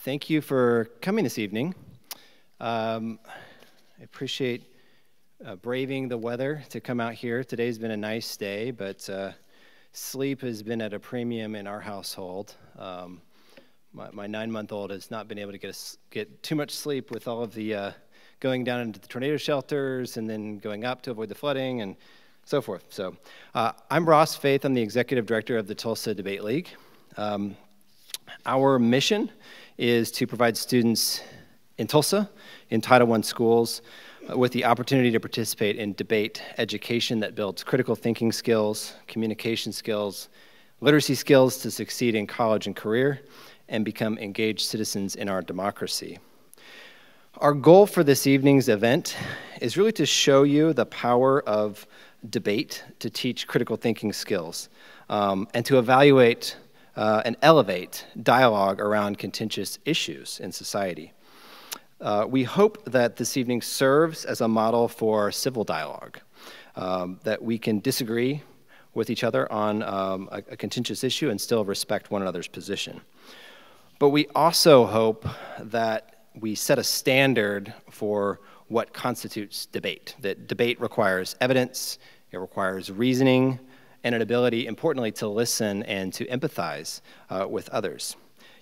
Thank you for coming this evening. I appreciate braving the weather to come out here. Today's been a nice day, but sleep has been at a premium in our household. My 9-month-old has not been able to get too much sleep with all of the going down into the tornado shelters and then going up to avoid the flooding and so forth. So I'm Ross Faith. I'm the executive director of the Tulsa Debate League. Our mission is to provide students in Tulsa, in Title I schools, with the opportunity to participate in debate education that builds critical thinking skills, communication skills, literacy skills to succeed in college and career, and become engaged citizens in our democracy. Our goal for this evening's event is really to show you the power of debate to teach critical thinking skills and to evaluate and elevate dialogue around contentious issues in society. We hope that this evening serves as a model for civil dialogue, that we can disagree with each other on a contentious issue and still respect one another's position. But we also hope that we set a standard for what constitutes debate, that debate requires evidence, it requires reasoning, and an ability, importantly, to listen and to empathize with others.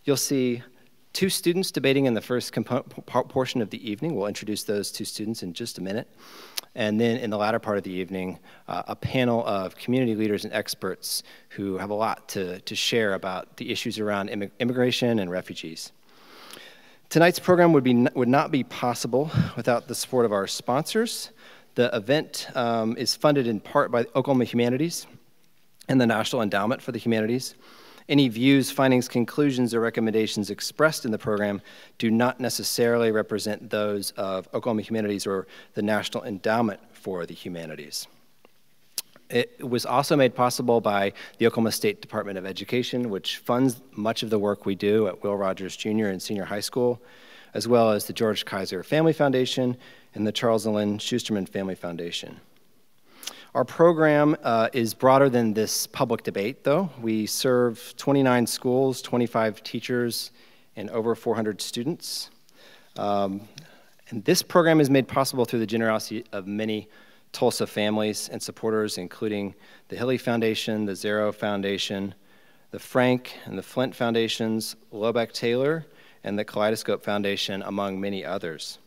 You'll see two students debating in the first portion of the evening. We'll introduce those two students in just a minute. And then in the latter part of the evening, a panel of community leaders and experts who have a lot to share about the issues around immigration and refugees. Tonight's program would not be possible without the support of our sponsors. The event is funded in part by Oklahoma Humanities and the National Endowment for the Humanities. Any views, findings, conclusions, or recommendations expressed in the program do not necessarily represent those of Oklahoma Humanities or the National Endowment for the Humanities. It was also made possible by the Oklahoma State Department of Education, which funds much of the work we do at Will Rogers Jr. and Senior High School, as well as the George Kaiser Family Foundation and the Charles and Lynn Schusterman Family Foundation. Our program is broader than this public debate, though. We serve 29 schools, 25 teachers, and over 400 students. And this program is made possible through the generosity of many Tulsa families and supporters, including the Hilly Foundation, the Zero Foundation, the Frank and the Flint Foundations, Lobeck Taylor, and the Kaleidoscope Foundation, among many others.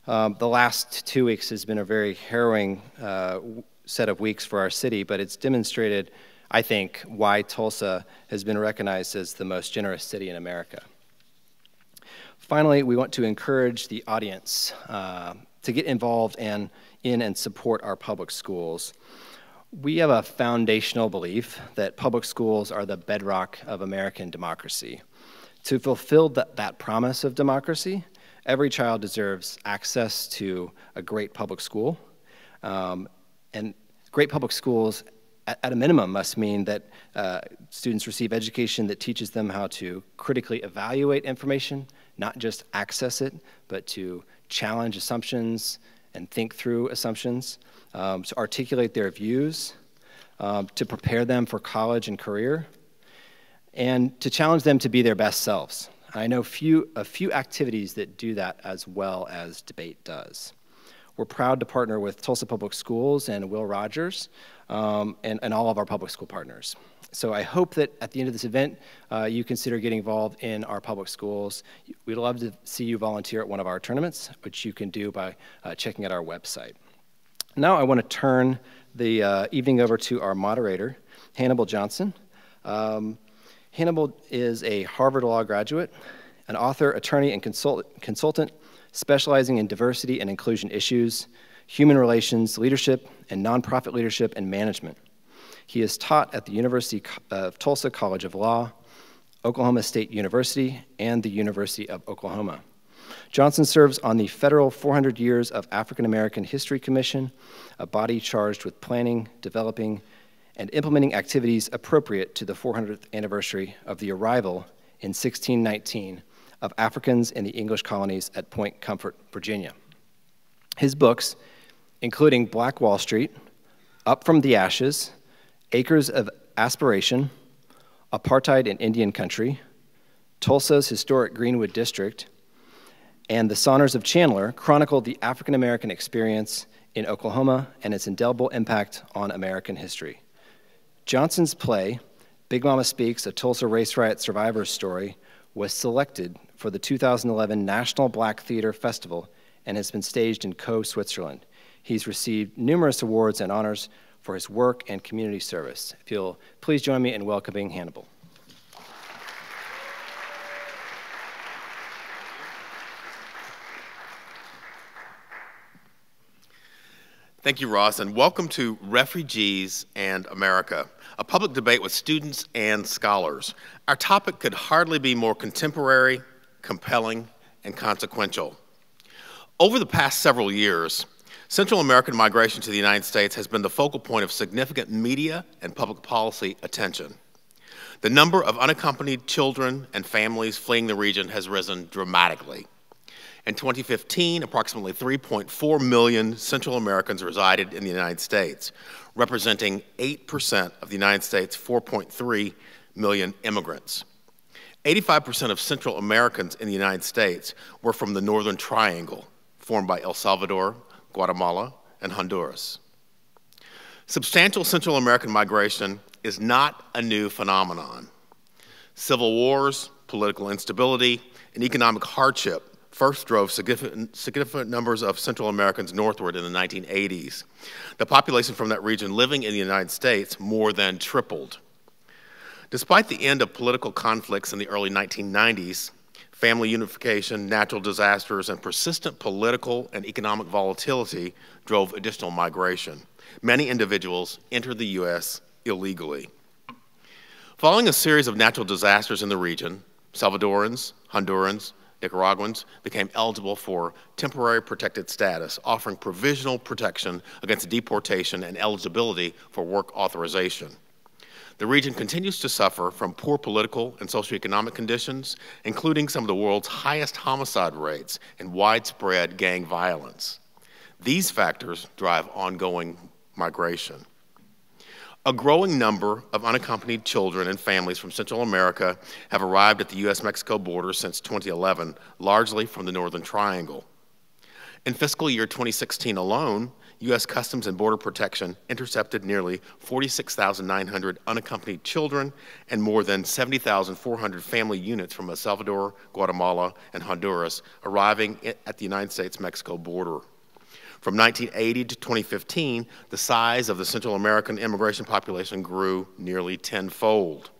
The last 2 weeks has been a very harrowing set of weeks for our city, but it's demonstrated, I think, why Tulsa has been recognized as the most generous city in America. Finally, we want to encourage the audience to get involved in and support our public schools. We have a foundational belief that public schools are the bedrock of American democracy. To fulfill that promise of democracy, every child deserves access to a great public school. And great public schools, at a minimum, must mean that students receive education that teaches them how to critically evaluate information, not just access it, but to challenge assumptions and think through assumptions, to articulate their views, to prepare them for college and career, and to challenge them to be their best selves. I know a few activities that do that as well as debate does. We're proud to partner with Tulsa Public Schools and Will Rogers and all of our public school partners. So I hope that at the end of this event, you consider getting involved in our public schools. We'd love to see you volunteer at one of our tournaments, which you can do by checking out our website. Now I want to turn the evening over to our moderator, Hannibal Johnson. Hannibal is a Harvard Law graduate, an author, attorney, and consultant specializing in diversity and inclusion issues, human relations, leadership, and nonprofit leadership and management. He is taught at the University of Tulsa College of Law, Oklahoma State University, and the University of Oklahoma. Johnson serves on the Federal 400 Years of African American History Commission, a body charged with planning, developing, and implementing activities appropriate to the 400th anniversary of the arrival in 1619 of Africans in the English colonies at Point Comfort, Virginia. His books, including Black Wall Street, Up from the Ashes, Acres of Aspiration, Apartheid in Indian Country, Tulsa's historic Greenwood District, and The Saunders of Chandler chronicled the African-American experience in Oklahoma and its indelible impact on American history. Johnson's play, Big Mama Speaks, a Tulsa Race Riot Survivor's Story, was selected for the 2011 National Black Theater Festival and has been staged in Co, Switzerland. He's received numerous awards and honors for his work and community service. If you'll please join me in welcoming Hannibal. Thank you, Ross, and welcome to Refugees and America, a public debate with students and scholars. Our topic could hardly be more contemporary, compelling, and consequential. Over the past several years, Central American migration to the United States has been the focal point of significant media and public policy attention. The number of unaccompanied children and families fleeing the region has risen dramatically. In 2015, approximately 3.4 million Central Americans resided in the United States, representing 8% of the United States' 4.3 million immigrants. 85% of Central Americans in the United States were from the Northern Triangle, formed by El Salvador, Guatemala, and Honduras. Substantial Central American migration is not a new phenomenon. Civil wars, political instability, and economic hardship first drove significant numbers of Central Americans northward in the 1980s. The population from that region living in the United States more than tripled. Despite the end of political conflicts in the early 1990s, family unification, natural disasters, and persistent political and economic volatility drove additional migration. Many individuals entered the U.S. illegally. Following a series of natural disasters in the region, Salvadorans, Hondurans, Nicaraguans became eligible for temporary protected status, offering provisional protection against deportation and eligibility for work authorization. The region continues to suffer from poor political and socioeconomic conditions, including some of the world's highest homicide rates and widespread gang violence. These factors drive ongoing migration. A growing number of unaccompanied children and families from Central America have arrived at the U.S.-Mexico border since 2011, largely from the Northern Triangle. In fiscal year 2016 alone, U.S. Customs and Border Protection intercepted nearly 46,900 unaccompanied children and more than 70,400 family units from El Salvador, Guatemala, and Honduras arriving at the United States-Mexico border. From 1980 to 2015, the size of the Central American immigration population grew nearly tenfold.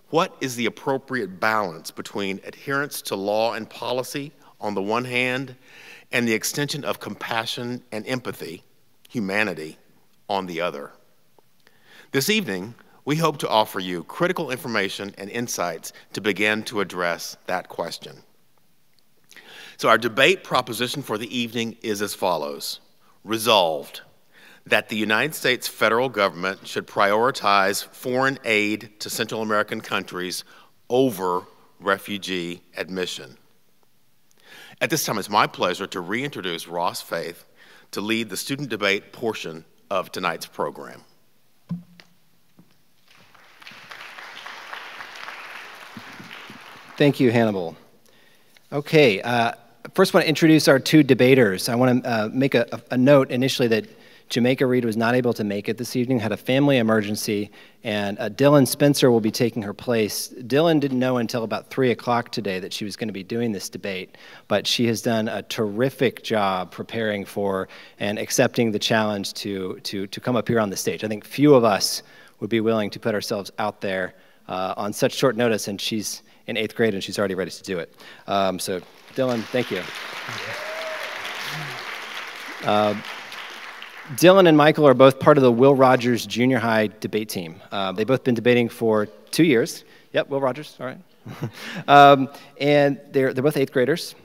What is the appropriate balance between adherence to law and policy on the one hand and the extension of compassion and empathy, humanity, on the other? This evening, we hope to offer you critical information and insights to begin to address that question. So our debate proposition for the evening is as follows. Resolved, that the United States federal government should prioritize foreign aid to Central American countries over refugee admission. At this time, it's my pleasure to reintroduce Ross Faith to lead the student debate portion of tonight's program. Thank you, Hannibal. Okay, first I want to introduce our two debaters. I want to make a note initially that Jamaica Reed was not able to make it this evening, had a family emergency, and Dylan Spencer will be taking her place. Dylan didn't know until about 3 o'clock today that she was going to be doing this debate, but she has done a terrific job preparing for and accepting the challenge to come up here on the stage. I think few of us would be willing to put ourselves out there on such short notice, and she's in 8th grade and she's already ready to do it. So Dylan, thank you. Dylan and Michael are both part of the Will Rogers Junior High debate team. They've both been debating for 2 years. Yep, Will Rogers, all right. And they're both 8th graders.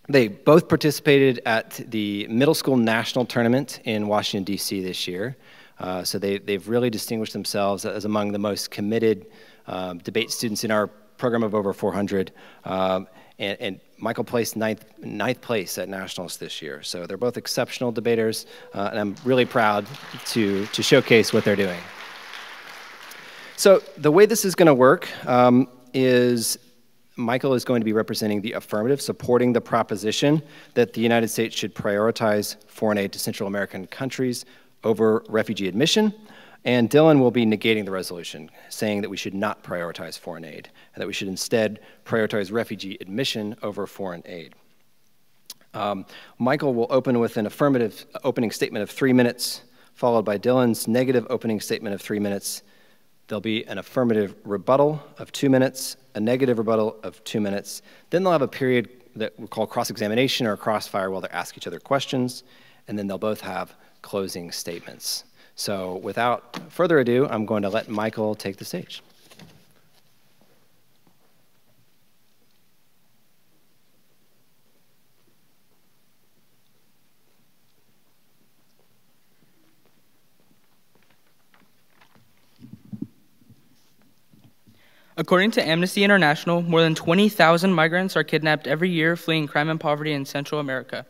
They both participated at the middle school national tournament in Washington, D.C. this year. So they've really distinguished themselves as among the most committed debate students in our program of over 400. And Michael placed ninth place at nationals this year. So they're both exceptional debaters, and I'm really proud to showcase what they're doing. So the way this is going to work is Michael is going to be representing the affirmative, supporting the proposition that the United States should prioritize foreign aid to Central American countries over refugee admission. And Dylan will be negating the resolution, saying that we should not prioritize foreign aid, and that we should instead prioritize refugee admission over foreign aid. Michael will open with an affirmative opening statement of 3 minutes, followed by Dylan's negative opening statement of 3 minutes. There'll be an affirmative rebuttal of 2 minutes, a negative rebuttal of 2 minutes. Then they'll have a period that we'll call cross-examination or crossfire while they ask each other questions, and then they'll both have closing statements. So without further ado, I'm going to let Michael take the stage. According to Amnesty International, more than 20,000 migrants are kidnapped every year fleeing crime and poverty in Central America.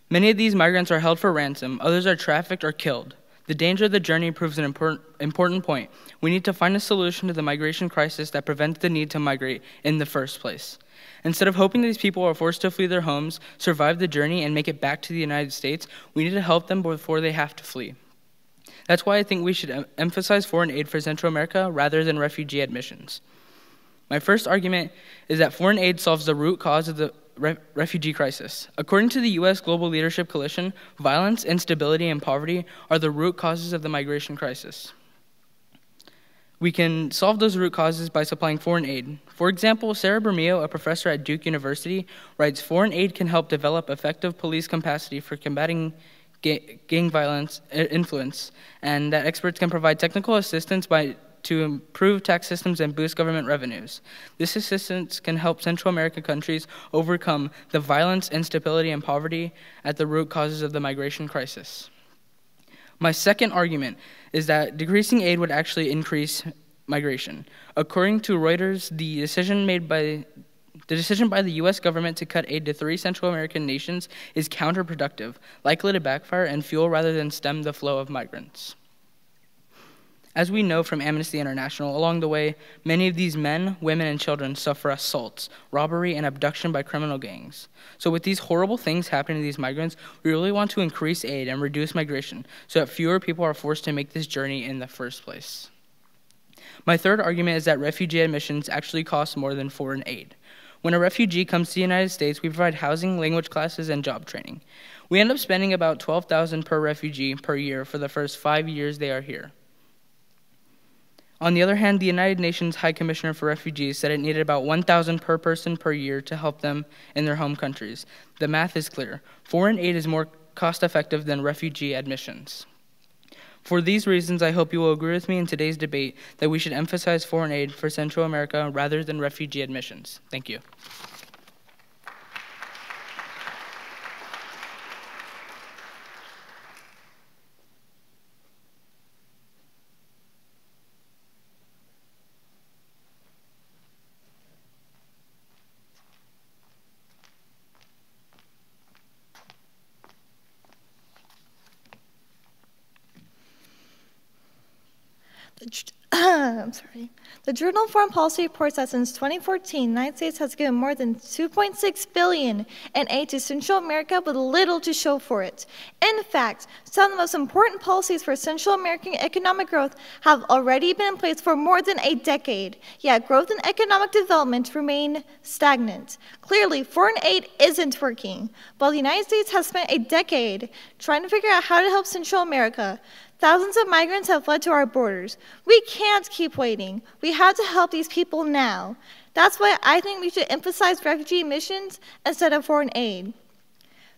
Many of these migrants are held for ransom, others are trafficked or killed. The danger of the journey proves an important point. We need to find a solution to the migration crisis that prevents the need to migrate in the first place. Instead of hoping these people are forced to flee their homes, survive the journey, and make it back to the United States, we need to help them before they have to flee. That's why I think we should emphasize foreign aid for Central America rather than refugee admissions. My first argument is that foreign aid solves the root cause of the refugee crisis. According to the U.S. Global Leadership Coalition, violence, instability, and poverty are the root causes of the migration crisis. We can solve those root causes by supplying foreign aid. For example, Sarah Bermeo, a professor at Duke University, writes, "Foreign aid can help develop effective police capacity for combating gang violence influence, and that experts can provide technical assistance to improve tax systems and boost government revenues. This assistance can help Central American countries overcome the violence, instability, and poverty at the root causes of the migration crisis." My second argument is that decreasing aid would actually increase migration. According to Reuters, the decision by the U.S. government to cut aid to 3 Central American nations is counterproductive, likely to backfire and fuel rather than stem the flow of migrants. As we know from Amnesty International, along the way, many of these men, women, and children suffer assaults, robbery, and abduction by criminal gangs. So with these horrible things happening to these migrants, we really want to increase aid and reduce migration so that fewer people are forced to make this journey in the first place. My third argument is that refugee admissions actually cost more than foreign aid. When a refugee comes to the United States, we provide housing, language classes, and job training. We end up spending about $12,000 per refugee per year for the first 5 years they are here. On the other hand, the United Nations High Commissioner for Refugees said it needed about $1,000 per person per year to help them in their home countries. The math is clear. Foreign aid is more cost-effective than refugee admissions. For these reasons, I hope you will agree with me in today's debate that we should emphasize foreign aid for Central America rather than refugee admissions. Thank you. The Journal of Foreign Policy reports that since 2014, the United States has given more than $2.6 billion in aid to Central America with little to show for it. In fact, some of the most important policies for Central American economic growth have already been in place for more than a decade, yet growth and economic development remain stagnant. Clearly, foreign aid isn't working. While the United States has spent a decade trying to figure out how to help Central America, thousands of migrants have fled to our borders. We can't keep waiting. We have to help these people now. That's why I think we should emphasize refugee admissions instead of foreign aid.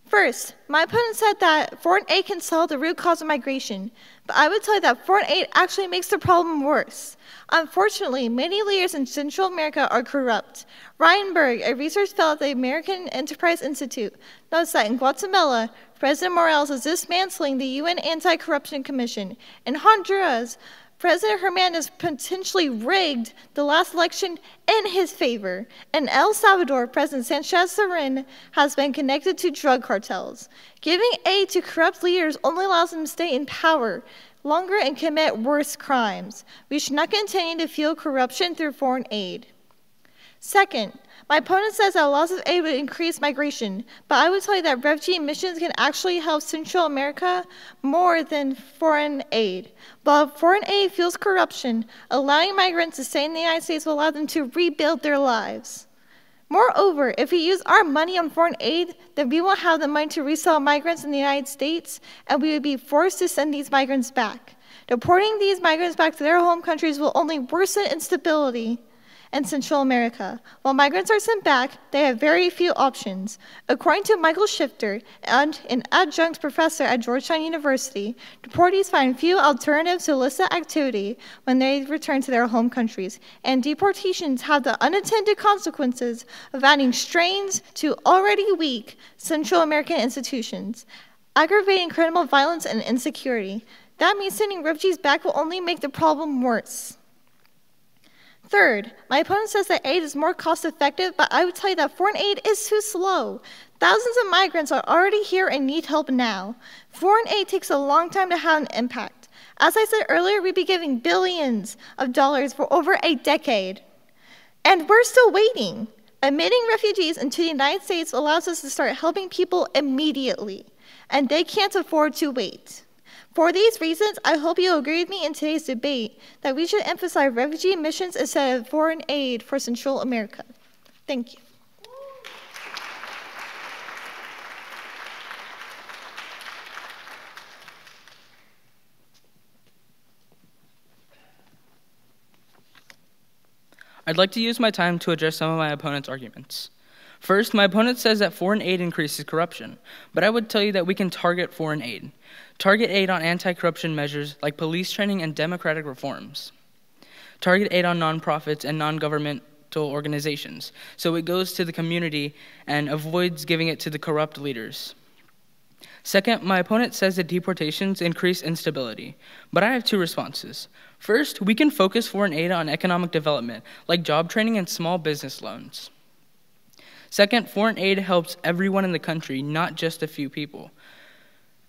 First, my opponent said that foreign aid can solve the root cause of migration, but I would tell you that foreign aid actually makes the problem worse. Unfortunately, many leaders in Central America are corrupt. Ryan Berg, a research fellow at the American Enterprise Institute, notes that in Guatemala, President Morales is dismantling the UN Anti-Corruption Commission. In Honduras, President Hernandez potentially rigged the last election in his favor. In El Salvador, President Sanchez-Serén has been connected to drug cartels. Giving aid to corrupt leaders only allows them to stay in power longer and commit worse crimes. We should not continue to fuel corruption through foreign aid. Second, my opponent says that loss of aid would increase migration, but I would tell you that refugee missions can actually help Central America more than foreign aid. While foreign aid fuels corruption, allowing migrants to stay in the United States will allow them to rebuild their lives. Moreover, if we use our money on foreign aid, then we won't have the money to resell migrants in the United States, and we would be forced to send these migrants back. Deporting these migrants back to their home countries will only worsen instability in Central America. While migrants are sent back, they have very few options. According to Michael Shifter, an adjunct professor at Georgetown University, deportees find few alternatives to illicit activity when they return to their home countries, and deportations have the unintended consequences of adding strains to already weak Central American institutions, aggravating criminal violence and insecurity. That means sending refugees back will only make the problem worse. Third, my opponent says that aid is more cost-effective, but I would tell you that foreign aid is too slow. Thousands of migrants are already here and need help now. Foreign aid takes a long time to have an impact. As I said earlier, we'd be giving billions of dollars for over a decade. And we're still waiting. Admitting refugees into the United States allows us to start helping people immediately, and they can't afford to wait. For these reasons, I hope you'll agree with me in today's debate that we should emphasize refugee missions instead of foreign aid for Central America. Thank you. I'd like to use my time to address some of my opponent's arguments. First, my opponent says that foreign aid increases corruption, but I would tell you that we can target foreign aid. Target aid on anti-corruption measures like police training and democratic reforms. Target aid on nonprofits and non-governmental organizations, so it goes to the community and avoids giving it to the corrupt leaders. Second, my opponent says that deportations increase instability, but I have two responses. First, we can focus foreign aid on economic development, like job training and small business loans. Second, foreign aid helps everyone in the country, not just a few people.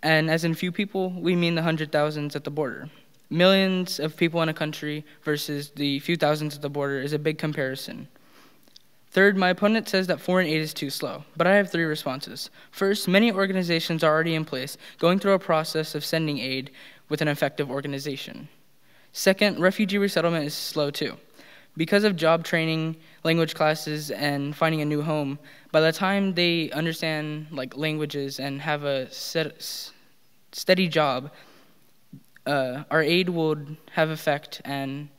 And as in few people, we mean the 100,000s at the border. Millions of people in a country versus the few thousands at the border is a big comparison. Third, my opponent says that foreign aid is too slow, but I have three responses. First, many organizations are already in place, going through a process of sending aid with an effective organization. Second, refugee resettlement is slow too. Because of job training, language classes, and finding a new home, by the time they understand languages and have a steady job, our aid would have effect, and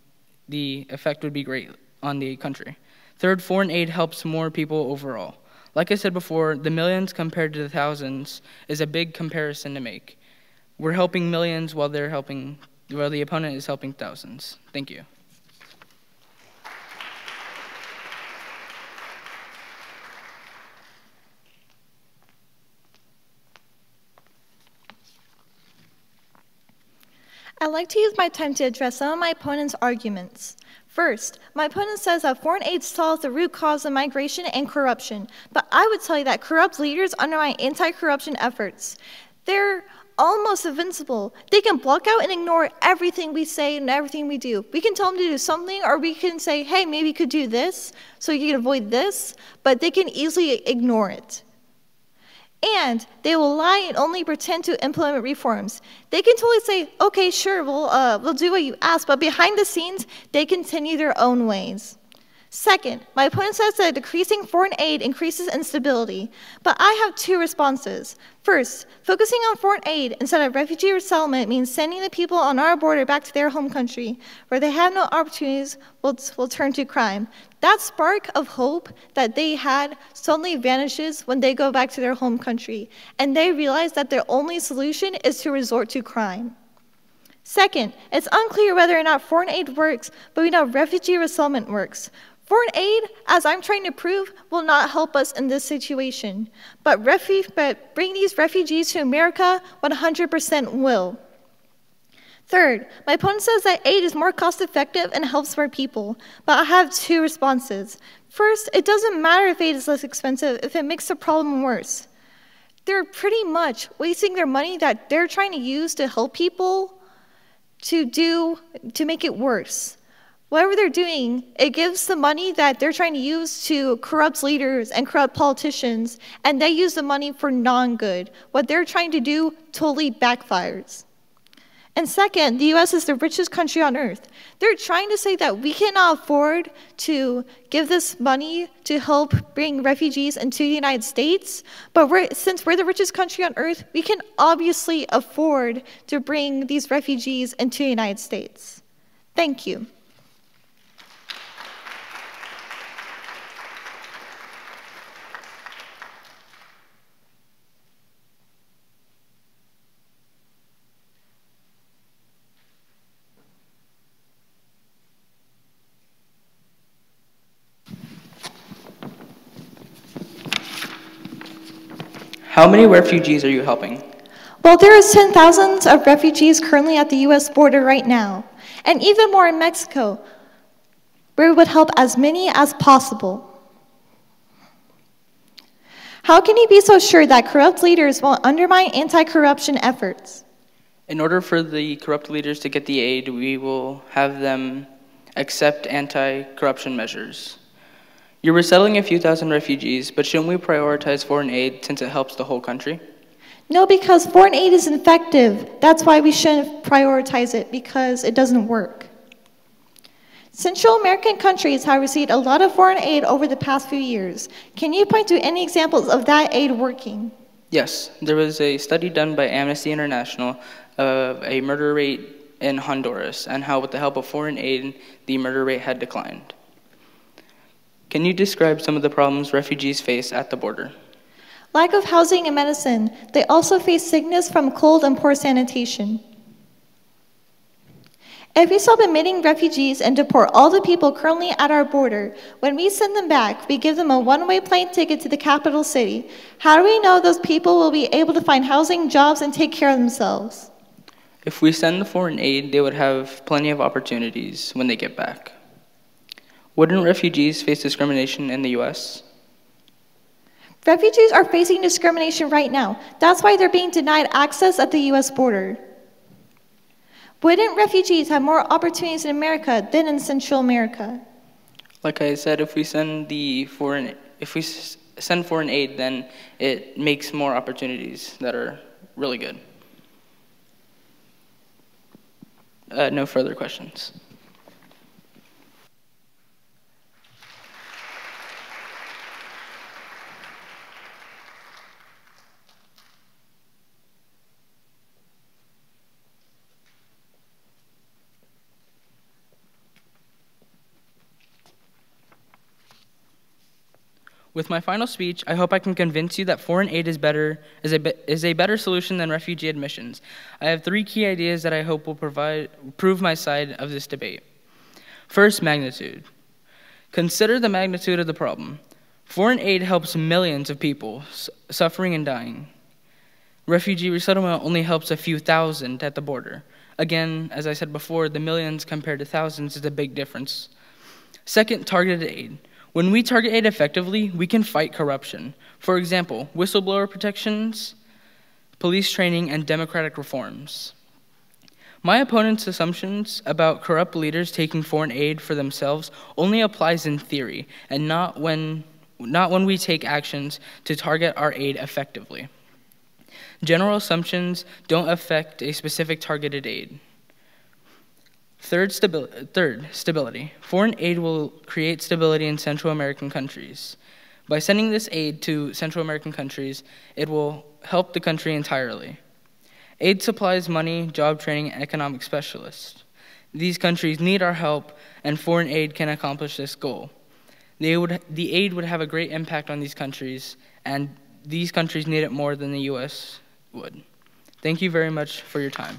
the effect would be great on the country. Third, foreign aid helps more people overall. Like I said before, the millions compared to the thousands is a big comparison to make. We're helping millions while the opponent is helping thousands. Thank you. I'd like to use my time to address some of my opponent's arguments. First, my opponent says that foreign aid solves the root cause of migration and corruption, but I would tell you that corrupt leaders undermine anti-corruption efforts. They're almost invincible. They can block out and ignore everything we say and everything we do. We can tell them to do something, or we can say, hey, maybe you could do this so you can avoid this, but they can easily ignore it. And they will lie and only pretend to implement reforms. They can totally say, okay, sure, we'll do what you ask, but behind the scenes, they continue their own ways. Second, my opponent says that decreasing foreign aid increases instability, but I have two responses. First, focusing on foreign aid instead of refugee resettlement means sending the people on our border back to their home country, where they have no opportunities will turn to crime. That spark of hope that they had suddenly vanishes when they go back to their home country, and they realize that their only solution is to resort to crime. Second, it's unclear whether or not foreign aid works, but we know refugee resettlement works. Foreign aid, as I'm trying to prove, will not help us in this situation, but bring these refugees to America 100% will. Third, my opponent says that aid is more cost-effective and helps more people, but I have two responses. First, it doesn't matter if aid is less expensive if it makes the problem worse. They're pretty much wasting their money that they're trying to use to help people to make it worse. Whatever they're doing, it gives the money that they're trying to use to corrupt leaders and corrupt politicians, and they use the money for non-good. What they're trying to do totally backfires. And second, the US is the richest country on earth. They're trying to say that we cannot afford to give this money to help bring refugees into the United States, but since we're the richest country on earth, we can obviously afford to bring these refugees into the United States. Thank you. How many refugees are you helping? Well, there is 10,000 of refugees currently at the US border right now, and even more in Mexico, where we would help as many as possible. How can you be so sure that corrupt leaders won't undermine anti-corruption efforts? In order for the corrupt leaders to get the aid, we will have them accept anti-corruption measures. You're resettling a few thousand refugees, but shouldn't we prioritize foreign aid since it helps the whole country? No, because foreign aid is ineffective. That's why we shouldn't prioritize it, because it doesn't work. Central American countries have received a lot of foreign aid over the past few years. Can you point to any examples of that aid working? Yes, there was a study done by Amnesty International of a murder rate in Honduras and how with the help of foreign aid, the murder rate had declined. Can you describe some of the problems refugees face at the border? Lack of housing and medicine. They also face sickness from cold and poor sanitation. If we stop admitting refugees and deport all the people currently at our border, when we send them back, we give them a one-way plane ticket to the capital city. How do we know those people will be able to find housing, jobs, and take care of themselves? If we send the foreign aid, they would have plenty of opportunities when they get back. Wouldn't refugees face discrimination in the US? Refugees are facing discrimination right now. That's why they're being denied access at the US border. Wouldn't refugees have more opportunities in America than in Central America? Like I said, if we send foreign aid, then it makes more opportunities that are really good. No further questions. With my final speech, I hope I can convince you that foreign aid is a better solution than refugee admissions. I have 3 key ideas that I hope will prove my side of this debate. First, magnitude. Consider the magnitude of the problem. Foreign aid helps millions of people suffering and dying. Refugee resettlement only helps a few thousand at the border. Again, as I said before, the millions compared to thousands is a big difference. Second, targeted aid. When we target aid effectively, we can fight corruption. For example, whistleblower protections, police training, and democratic reforms. My opponent's assumptions about corrupt leaders taking foreign aid for themselves only applies in theory, and not when we take actions to target our aid effectively. General assumptions don't affect a specific targeted aid. Third, stability. Foreign aid will create stability in Central American countries. By sending this aid to Central American countries, it will help the country entirely. Aid supplies money, job training, and economic specialists. These countries need our help, and foreign aid can accomplish this goal. The aid would have a great impact on these countries, and these countries need it more than the U.S. would. Thank you very much for your time.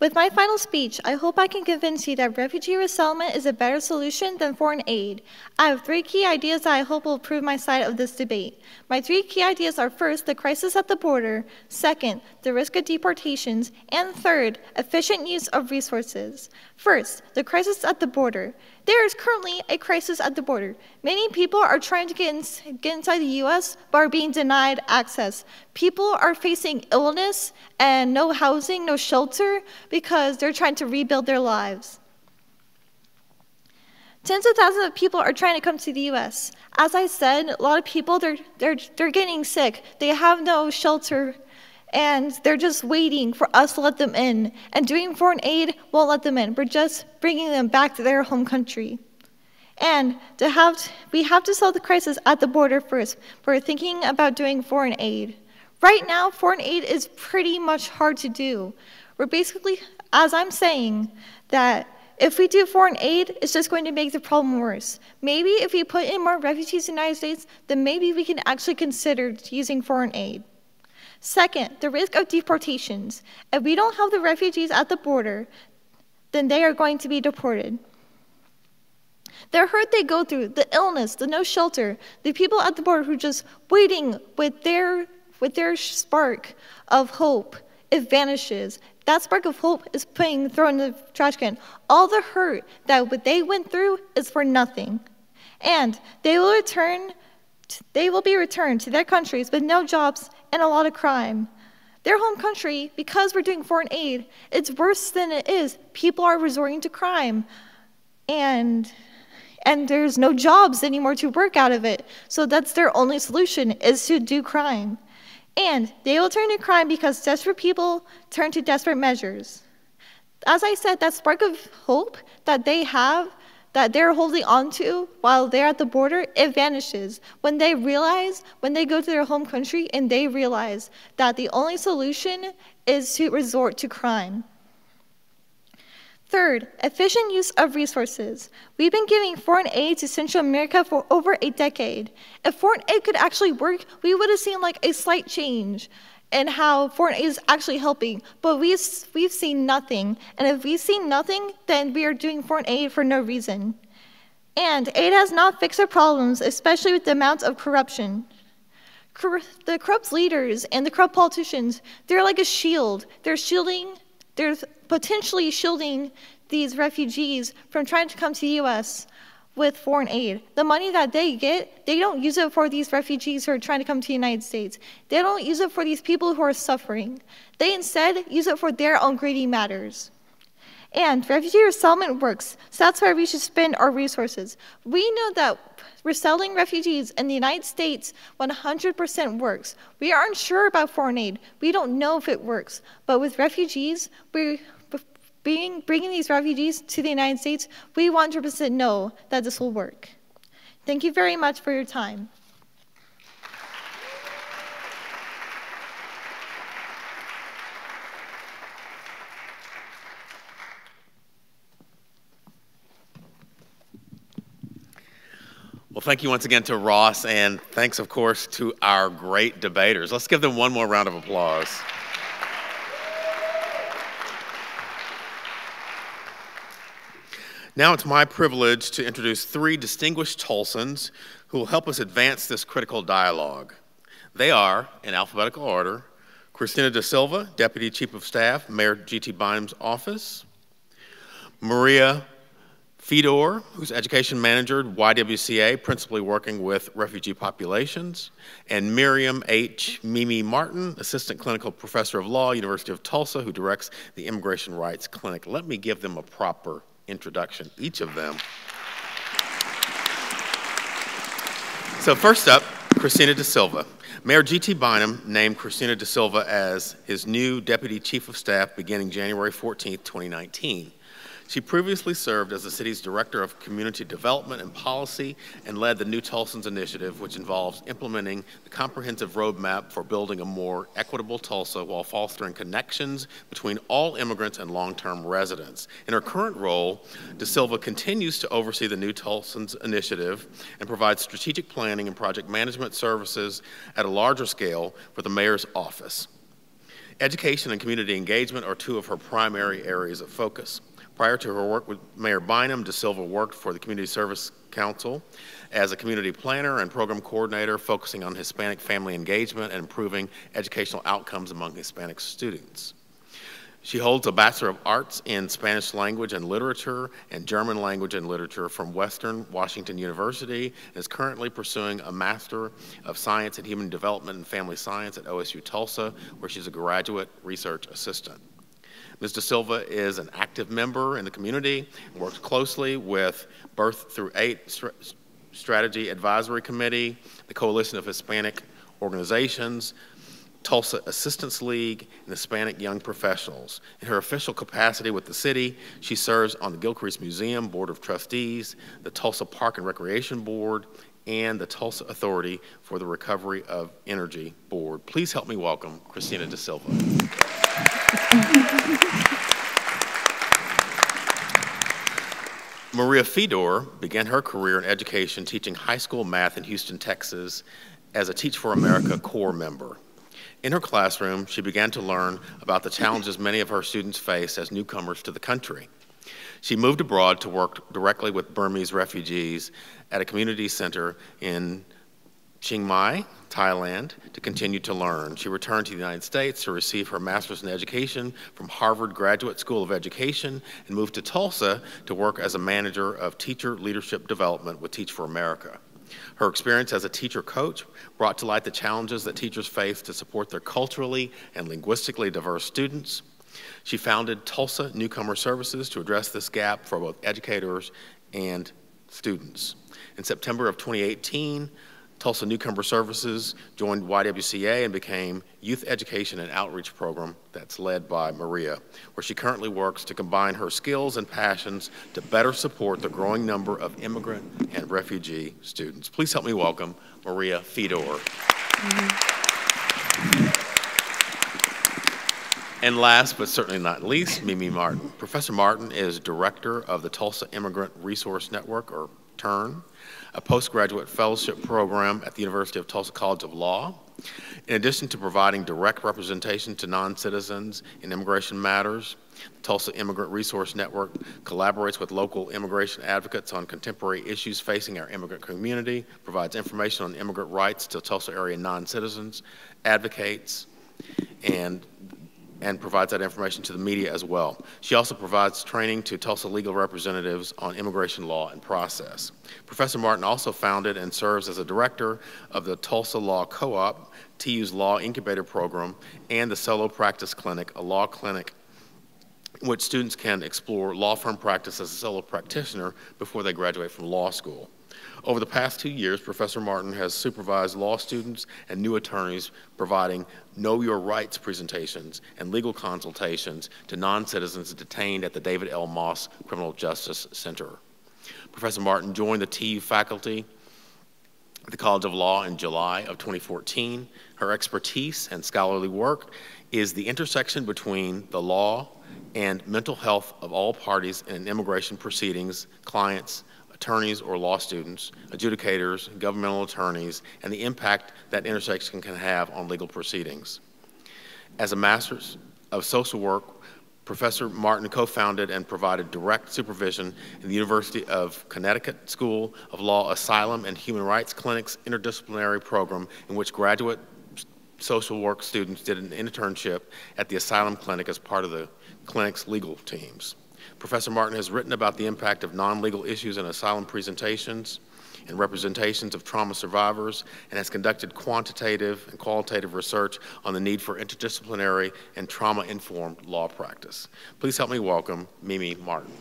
With my final speech, I hope I can convince you that refugee resettlement is a better solution than foreign aid. I have 3 key ideas that I hope will prove my side of this debate. My 3 key ideas are: first, the crisis at the border; second, the risk of deportations; and third, efficient use of resources. First, the crisis at the border. There is currently a crisis at the border. Many people are trying to get inside the U.S. but are being denied access. People are facing illness and no housing, no shelter, because they're trying to rebuild their lives. Tens of thousands of people are trying to come to the U.S. As I said, a lot of people, they're getting sick. They have no shelter, and they're just waiting for us to let them in. And doing foreign aid won't let them in. We're just bringing them back to their home country. And we have to solve the crisis at the border first. We're thinking about doing foreign aid. Right now, foreign aid is pretty much hard to do. We're basically, as I'm saying, that if we do foreign aid, it's just going to make the problem worse. Maybe if we put in more refugees in the United States, then maybe we can actually consider using foreign aid. Second, the risk of deportations. If we don't have the refugees at the border, then they are going to be deported. The hurt they go through, the illness, the no shelter, the people at the border who are just waiting with their spark of hope, it vanishes. That spark of hope is thrown in the trash can. All the hurt that what they went through is for nothing. And they will be returned to their countries with no jobs and a lot of crime. Their home country, because we're doing foreign aid, it's worse than it is. People are resorting to crime. And there's no jobs anymore to work out of it. So that's their only solution, is to do crime. And they will turn to crime because desperate people turn to desperate measures. As I said, that spark of hope that they have, that they're holding on to while they're at the border, it vanishes. When they go to their home country and they realize that the only solution is to resort to crime. Third, efficient use of resources. We've been giving foreign aid to Central America for over a decade. If foreign aid could actually work, we would have seen like a slight change in how foreign aid is actually helping, but we've seen nothing. And if we've seen nothing, then we are doing foreign aid for no reason. And aid has not fixed the problems, especially with the amount of corruption. The corrupt leaders and the corrupt politicians, they're like a shield. They're potentially shielding these refugees from trying to come to the U.S. with foreign aid. The money that they get, they don't use it for these refugees who are trying to come to the United States. They don't use it for these people who are suffering. They instead use it for their own greedy matters. And refugee resettlement works, so that's where we should spend our resources. We know that resettling refugees in the United States 100% works. We aren't sure about foreign aid. We don't know if it works. But with refugees, bringing these refugees to the United States, we 100% know that this will work. Thank you very much for your time. Well, thank you once again to Ross, and thanks, of course, to our great debaters. Let's give them one more round of applause. Now it's my privilege to introduce 3 distinguished Tulsans who will help us advance this critical dialogue. They are, in alphabetical order, Christina De Silva, Deputy Chief of Staff, Mayor G.T. Bynum's office; Maria Fedor, who's Education Manager at YWCA, principally working with refugee populations; and Miriam H. Mimi Martin, Assistant Clinical Professor of Law, University of Tulsa, who directs the Immigration Rights Clinic. Let me give them a proper introduction, each of them. So first up, Christina De Silva. Mayor G.T. Bynum named Christina De Silva as his new Deputy Chief of Staff beginning January 14, 2019. She previously served as the city's Director of Community Development and Policy and led the New Tulsans Initiative, which involves implementing the comprehensive roadmap for building a more equitable Tulsa while fostering connections between all immigrants and long-term residents. In her current role, De Silva continues to oversee the New Tulsans Initiative and provides strategic planning and project management services at a larger scale for the mayor's office. Education and community engagement are two of her primary areas of focus. Prior to her work with Mayor Bynum, De Silva worked for the Community Service Council as a community planner and program coordinator, focusing on Hispanic family engagement and improving educational outcomes among Hispanic students. She holds a Bachelor of Arts in Spanish Language and Literature and German Language and Literature from Western Washington University and is currently pursuing a Master of Science in Human Development and Family Science at OSU Tulsa, where she's a graduate research assistant. Ms. De Silva is an active member in the community and works closely with Birth Through 8 Strategy Advisory Committee, the Coalition of Hispanic Organizations, Tulsa Assistance League, and Hispanic Young Professionals. In her official capacity with the city, she serves on the Gilcrease Museum Board of Trustees, the Tulsa Park and Recreation Board, and the Tulsa Authority for the Recovery of Energy Board. Please help me welcome Christina De Silva. Maria Fedor began her career in education teaching high school math in Houston, Texas as a Teach for America Corps member. In her classroom, she began to learn about the challenges many of her students face as newcomers to the country. She moved abroad to work directly with Burmese refugees at a community center in Chiang Mai, Thailand, to continue to learn. She returned to the United States to receive her master's in education from Harvard Graduate School of Education and moved to Tulsa to work as a manager of teacher leadership development with Teach for America. Her experience as a teacher coach brought to light the challenges that teachers face to support their culturally and linguistically diverse students. She founded Tulsa Newcomer Services to address this gap for both educators and students. In September of 2018, Tulsa Newcomer Services joined YWCA and became Youth Education and Outreach Program that's led by Maria, where she currently works to combine her skills and passions to better support the growing number of immigrant and refugee students. Please help me welcome Maria Fedor. And last but certainly not least, Mimi Martin. Professor Martin is director of the Tulsa Immigrant Resource Network, or TURN, a postgraduate fellowship program at the University of Tulsa College of Law. In addition to providing direct representation to non-citizens in immigration matters, the Tulsa Immigrant Resource Network collaborates with local immigration advocates on contemporary issues facing our immigrant community, provides information on immigrant rights to Tulsa area non-citizens, advocates, and provides that information to the media as well. She also provides training to Tulsa legal representatives on immigration law and process. Professor Martin also founded and serves as a director of the Tulsa Law Co-op, TU's Law Incubator Program, and the Solo Practice Clinic, a law clinic in which students can explore law firm practice as a solo practitioner before they graduate from law school. Over the past 2 years, Professor Martin has supervised law students and new attorneys providing Know Your Rights presentations and legal consultations to non-citizens detained at the David L. Moss Criminal Justice Center. Professor Martin joined the TU faculty at the College of Law in July of 2014. Her expertise and scholarly work is the intersection between the law and mental health of all parties in immigration proceedings, clients, attorneys or law students, adjudicators, governmental attorneys, and the impact that intersection can have on legal proceedings. As a master's of social work, Professor Martin co-founded and provided direct supervision in the University of Connecticut School of Law Asylum and Human Rights Clinic's interdisciplinary program, in which graduate social work students did an internship at the asylum clinic as part of the clinic's legal teams. Professor Martin has written about the impact of non-legal issues in asylum presentations and representations of trauma survivors, and has conducted quantitative and qualitative research on the need for interdisciplinary and trauma-informed law practice. Please help me welcome Mimi Martin.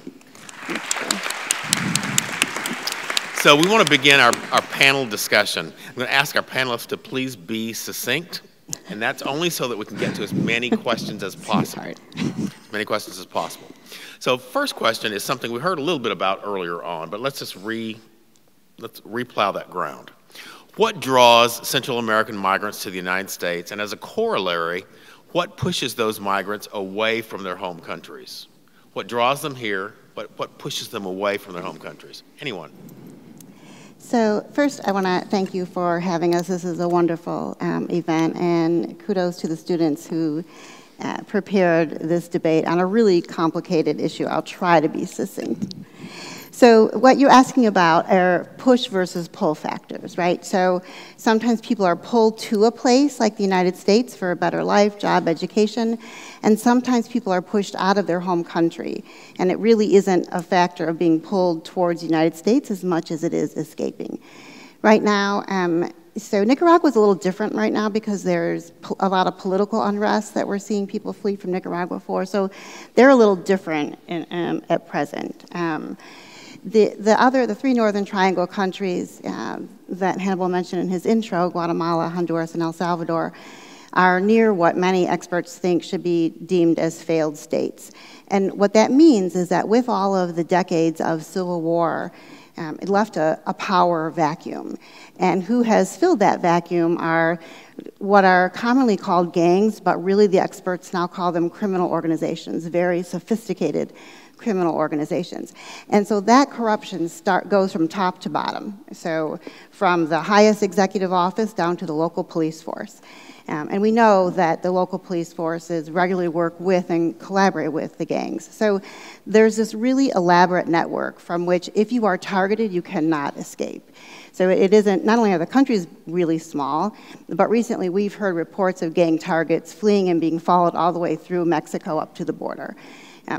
So we want to begin our panel discussion. I'm going to ask our panelists to please be succinct, and that's only so that we can get to as many questions as possible. As many questions as possible. So first question is something we heard a little bit about earlier on, but let's just replow that ground. What draws Central American migrants to the United States, and as a corollary, what pushes those migrants away from their home countries? What draws them here, but what pushes them away from their home countries? Anyone? So first, I want to thank you for having us. This is a wonderful event, and kudos to the students who prepared this debate on a really complicated issue. I'll try to be succinct. So what you're asking about are push versus pull factors, right? So sometimes people are pulled to a place like the United States for a better life, job, education, and sometimes people are pushed out of their home country. And it really isn't a factor of being pulled towards the United States as much as it is escaping. Right now, so Nicaragua is a little different right now because there's a lot of political unrest that we're seeing people flee from Nicaragua for. So they're a little different at present. The three Northern Triangle countries that Hannibal mentioned in his intro, Guatemala, Honduras, and El Salvador, are near what many experts think should be deemed as failed states. And what that means is that with all of the decades of civil war, it left a power vacuum. And who has filled that vacuum are what are commonly called gangs, but really the experts now call them criminal organizations, very sophisticated criminal organizations. And so that corruption goes from top to bottom, so from the highest executive office down to the local police force. And we know that the local police forces regularly work with and collaborate with the gangs. So there's this really elaborate network from which, if you are targeted, you cannot escape. So it isn't, not only are the countries really small, but recently we've heard reports of gang targets fleeing and being followed all the way through Mexico up to the border.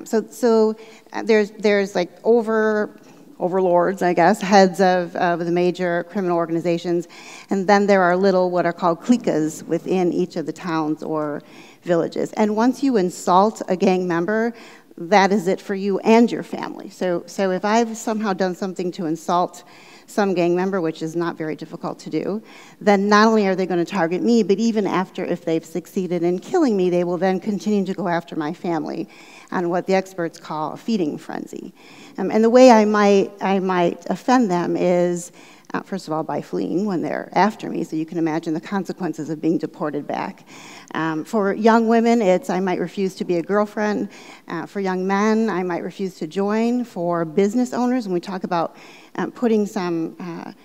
So there's like overlords, I guess, heads of the major criminal organizations, and then there are little what are called cliques within each of the towns or villages. And once you insult a gang member, that is it for you and your family. So if I've somehow done something to insult some gang member, which is not very difficult to do, then not only are they going to target me, but even after, if they've succeeded in killing me, they will then continue to go after my family on what the experts call a feeding frenzy. And the way I might offend them is, first of all, by fleeing when they're after me, so you can imagine the consequences of being deported back. For young women, I might refuse to be a girlfriend. For young men, I might refuse to join. For business owners, when we talk about putting some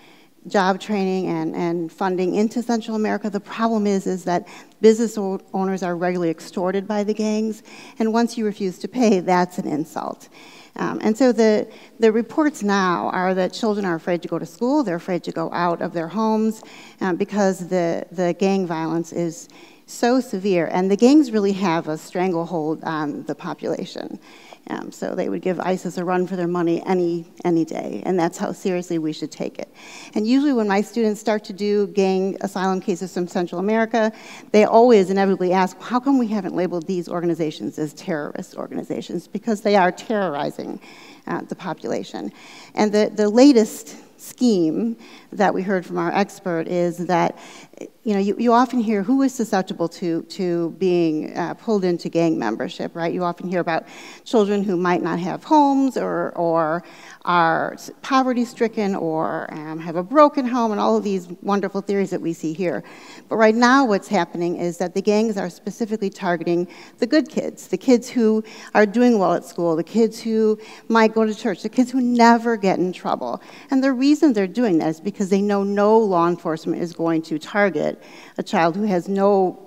job training and funding into Central America, the problem is that business owners are regularly extorted by the gangs, and once you refuse to pay, that's an insult. And so the reports now are that children are afraid to go to school, they're afraid to go out of their homes because the gang violence is so severe, and the gangs really have a stranglehold on the population. So they would give ISIS a run for their money any day, and that's how seriously we should take it. And usually when my students start to do gang asylum cases from Central America, they always inevitably ask, how come we haven't labeled these organizations as terrorist organizations? Because they are terrorizing the population. And the latest scheme that we heard from our expert is that, you often hear who is susceptible to being pulled into gang membership, right? You often hear about children who might not have homes or are poverty-stricken or have a broken home, and all of these wonderful theories that we see here. But right now what's happening is that the gangs are specifically targeting the good kids, the kids who are doing well at school, the kids who might go to church, the kids who never get in trouble. And the reason they're doing that is because they know no law enforcement is going to target a child who has no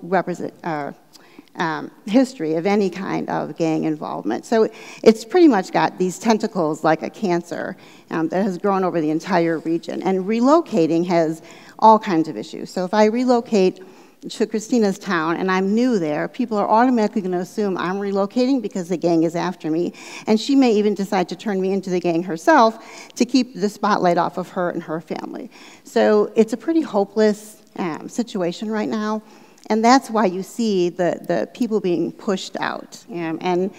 history of any kind of gang involvement. So it's pretty much got these tentacles like a cancer that has grown over the entire region. And relocating has all kinds of issues. So if I relocate to Christina's town and I'm new there, people are automatically going to assume I'm relocating because the gang is after me. And she may even decide to turn me into the gang herself to keep the spotlight off of her and her family. So it's a pretty hopeless situation right now. And that's why you see the people being pushed out. And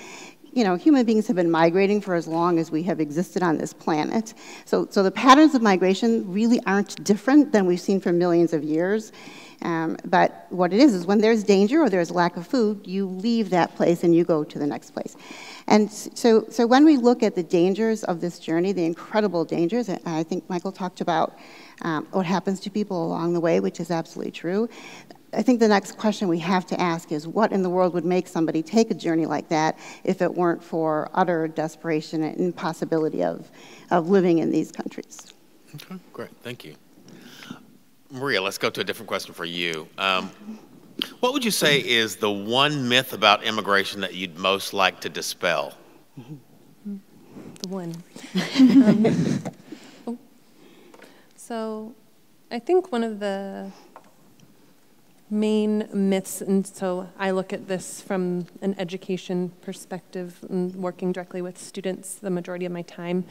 human beings have been migrating for as long as we have existed on this planet. So the patterns of migration really aren't different than we've seen for millions of years. But what it is when there's danger or there's lack of food, you leave that place and you go to the next place. And so when we look at the dangers of this journey, the incredible dangers, and I think Michael talked about what happens to people along the way, which is absolutely true. I think the next question we have to ask is, what in the world would make somebody take a journey like that if it weren't for utter desperation and impossibility of living in these countries? Okay, great, thank you. Maria, let's go to a different question for you. What would you say is the one myth about immigration that you'd most like to dispel? The one. So I think one of the main myths, and so I look at this from an education perspective and working directly with students the majority of my time.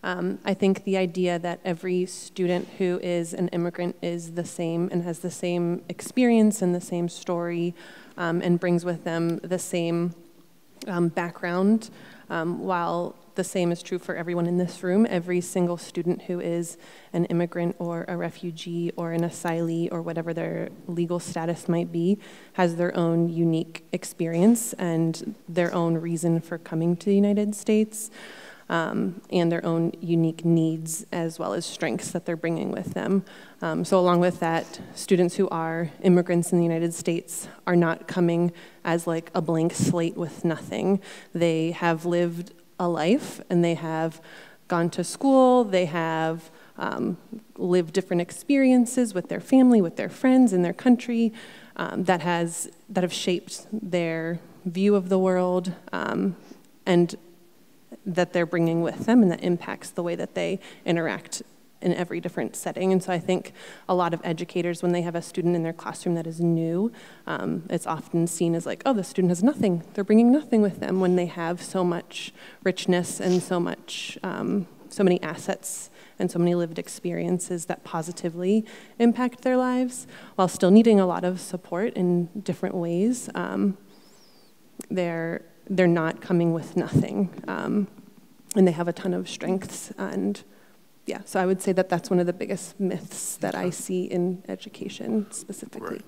I think the idea that every student who is an immigrant is the same and has the same experience and the same story and brings with them the same background, while the same is true for everyone in this room. Every single student who is an immigrant or a refugee or an asylee or whatever their legal status might be has their own unique experience and their own reason for coming to the United States. And their own unique needs as well as strengths that they're bringing with them. So along with that, students who are immigrants in the United States are not coming as like a blank slate with nothing. They have lived a life and they have gone to school, they have lived different experiences with their family, with their friends, in their country that have shaped their view of the world and that they're bringing with them, and that impacts the way that they interact in every different setting. And so I think a lot of educators, when they have a student in their classroom that is new, it's often seen as like, oh, the student has nothing. They're bringing nothing with them, when they have so much richness and so many assets and so many lived experiences that positively impact their lives, while still needing a lot of support in different ways. They're not coming with nothing, and they have a ton of strengths. And yeah, so I would say that that's one of the biggest myths that I see in education specifically.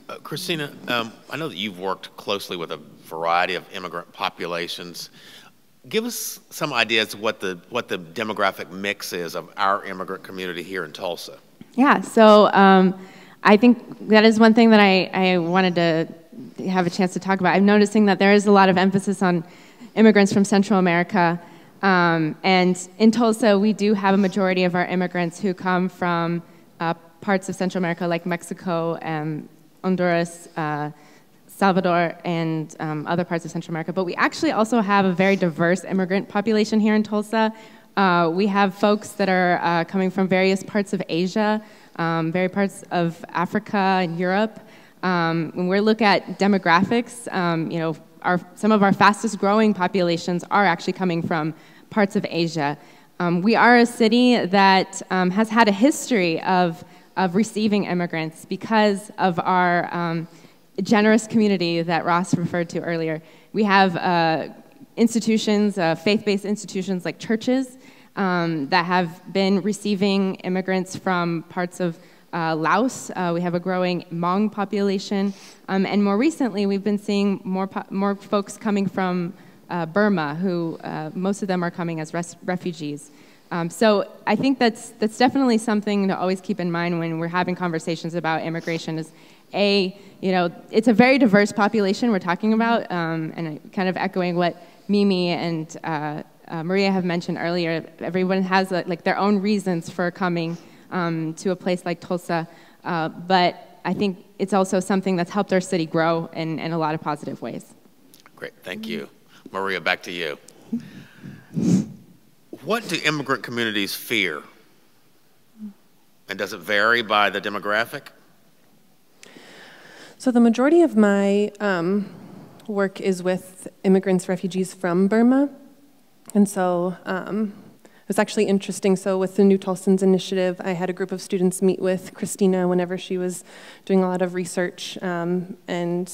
Right. Christina, I know that you've worked closely with a variety of immigrant populations. Give us some ideas of what the demographic mix is of our immigrant community here in Tulsa. Yeah, so I think that is one thing that I wanted to have a chance to talk about. I'm noticing that there is a lot of emphasis on immigrants from Central America. And in Tulsa, we do have a majority of our immigrants who come from parts of Central America like Mexico, Honduras, Salvador, and other parts of Central America. But we actually also have a very diverse immigrant population here in Tulsa. We have folks that are coming from various parts of Asia, various parts of Africa and Europe. When we look at demographics, you know, some of our fastest growing populations are actually coming from parts of Asia. We are a city that has had a history of receiving immigrants because of our generous community that Ross referred to earlier. We have institutions, faith-based institutions like churches that have been receiving immigrants from parts of Laos. We have a growing Hmong population, and more recently we've been seeing more folks coming from Burma, who most of them are coming as refugees. So I think that's definitely something to always keep in mind when we're having conversations about immigration. Is you know, it's a very diverse population we're talking about, and kind of echoing what Mimi and Maria have mentioned earlier. Everyone has like their own reasons for coming to a place like Tulsa, but I think it's also something that's helped our city grow in a lot of positive ways. Great, thank you. Maria, back to you. What do immigrant communities fear? And does it vary by the demographic? So the majority of my work is with immigrants, refugees from Burma. And so it was actually interesting. So with the New Tulsans initiative, I had a group of students meet with Christina whenever she was doing a lot of research and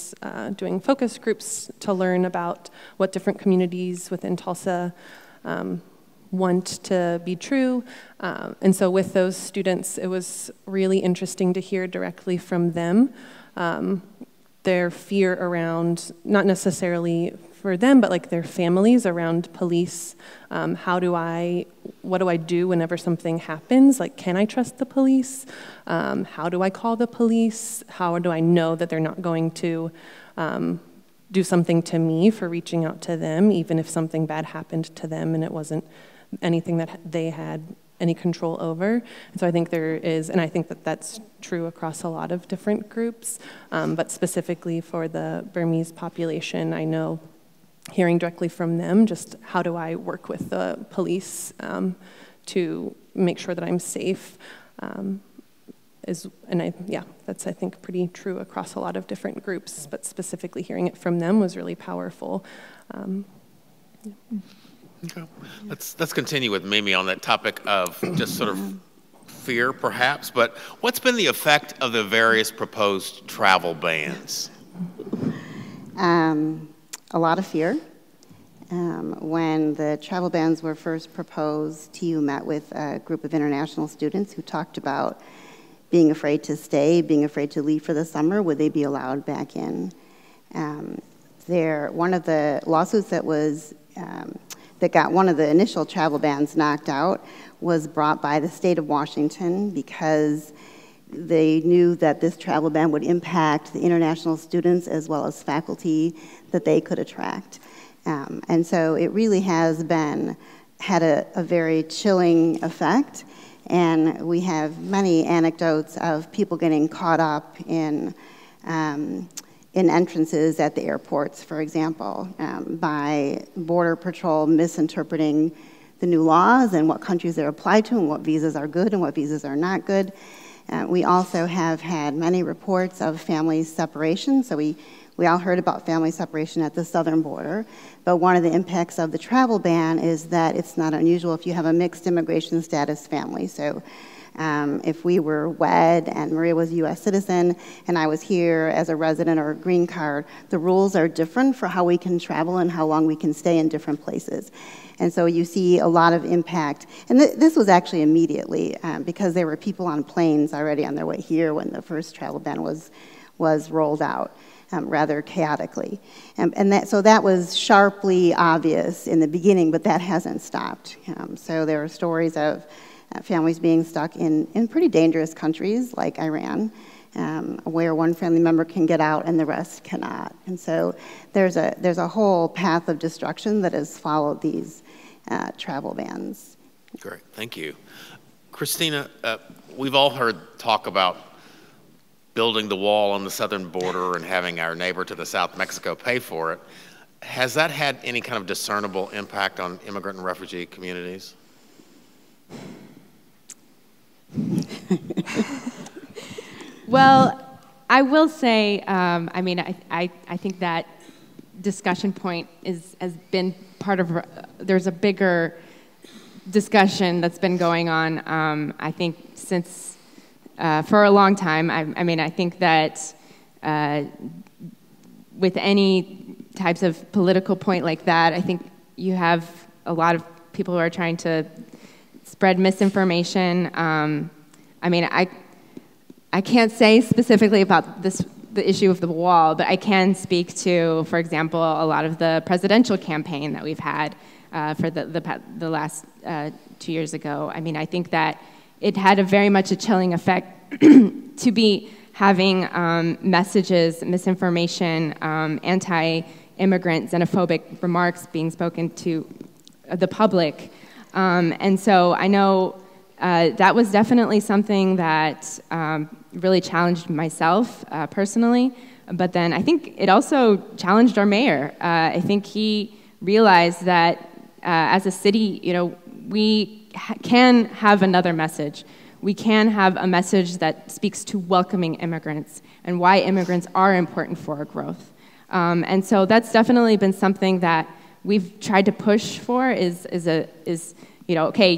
doing focus groups to learn about what different communities within Tulsa want to be true. And so with those students, it was really interesting to hear directly from them their fear around, not necessarily for them, but like their families around police. What do I do whenever something happens? Like, can I trust the police? How do I call the police? How do I know that they're not going to do something to me for reaching out to them, even if something bad happened to them and it wasn't anything that they had any control over. And so I think there is, and I think that that's true across a lot of different groups, but specifically for the Burmese population, I know hearing directly from them, just how do I work with the police to make sure that I'm safe, that's I think pretty true across a lot of different groups, but specifically hearing it from them was really powerful. Okay. Let's continue with Mimi on that topic of just sort of fear, perhaps, but what's been the effect of the various proposed travel bans? A lot of fear. When the travel bans were first proposed, TU met with a group of international students who talked about being afraid to stay, being afraid to leave for the summer. Would they be allowed back in? One of the lawsuits that got one of the initial travel bans knocked out was brought by the state of Washington because they knew that this travel ban would impact the international students as well as faculty that they could attract. And so it really has had a very chilling effect. And we have many anecdotes of people getting caught up in entrances at the airports, for example, by Border Patrol misinterpreting the new laws and what countries they're applied to and what visas are good and what visas are not good. We also have had many reports of family separation. So we all heard about family separation at the southern border, but one of the impacts of the travel ban is that it's not unusual if you have a mixed immigration status family. So if we were wed and Maria was a U.S. citizen and I was here as a resident or a green card, the rules are different for how we can travel and how long we can stay in different places. And so you see a lot of impact. And this was actually immediately because there were people on planes already on their way here when the first travel ban was rolled out. Rather chaotically. So that was sharply obvious in the beginning, but that hasn't stopped. So there are stories of families being stuck in pretty dangerous countries like Iran, where one family member can get out and the rest cannot. And so there's a whole path of destruction that has followed these travel bans. Great, thank you. Christina, we've all heard talk about building the wall on the southern border and having our neighbor to the south, Mexico, pay for it. Has that had any kind of discernible impact on immigrant and refugee communities? Well, I will say, I think that discussion point has been part of, there's a bigger discussion that's been going on, I think, since for a long time. I think that with any types of political point like that, I think you have a lot of people who are trying to spread misinformation. I can't say specifically about the issue of the wall, but I can speak to, for example, a lot of the presidential campaign that we've had for the last 2 years ago. I think that it had very much a chilling effect to be having messages, misinformation, anti-immigrant, xenophobic remarks being spoken to the public. And so I know that was definitely something that really challenged myself personally. But then I think it also challenged our mayor. I think he realized that as a city, we can have another message. We can have a message that speaks to welcoming immigrants and why immigrants are important for our growth. And so that's definitely been something that we've tried to push for okay,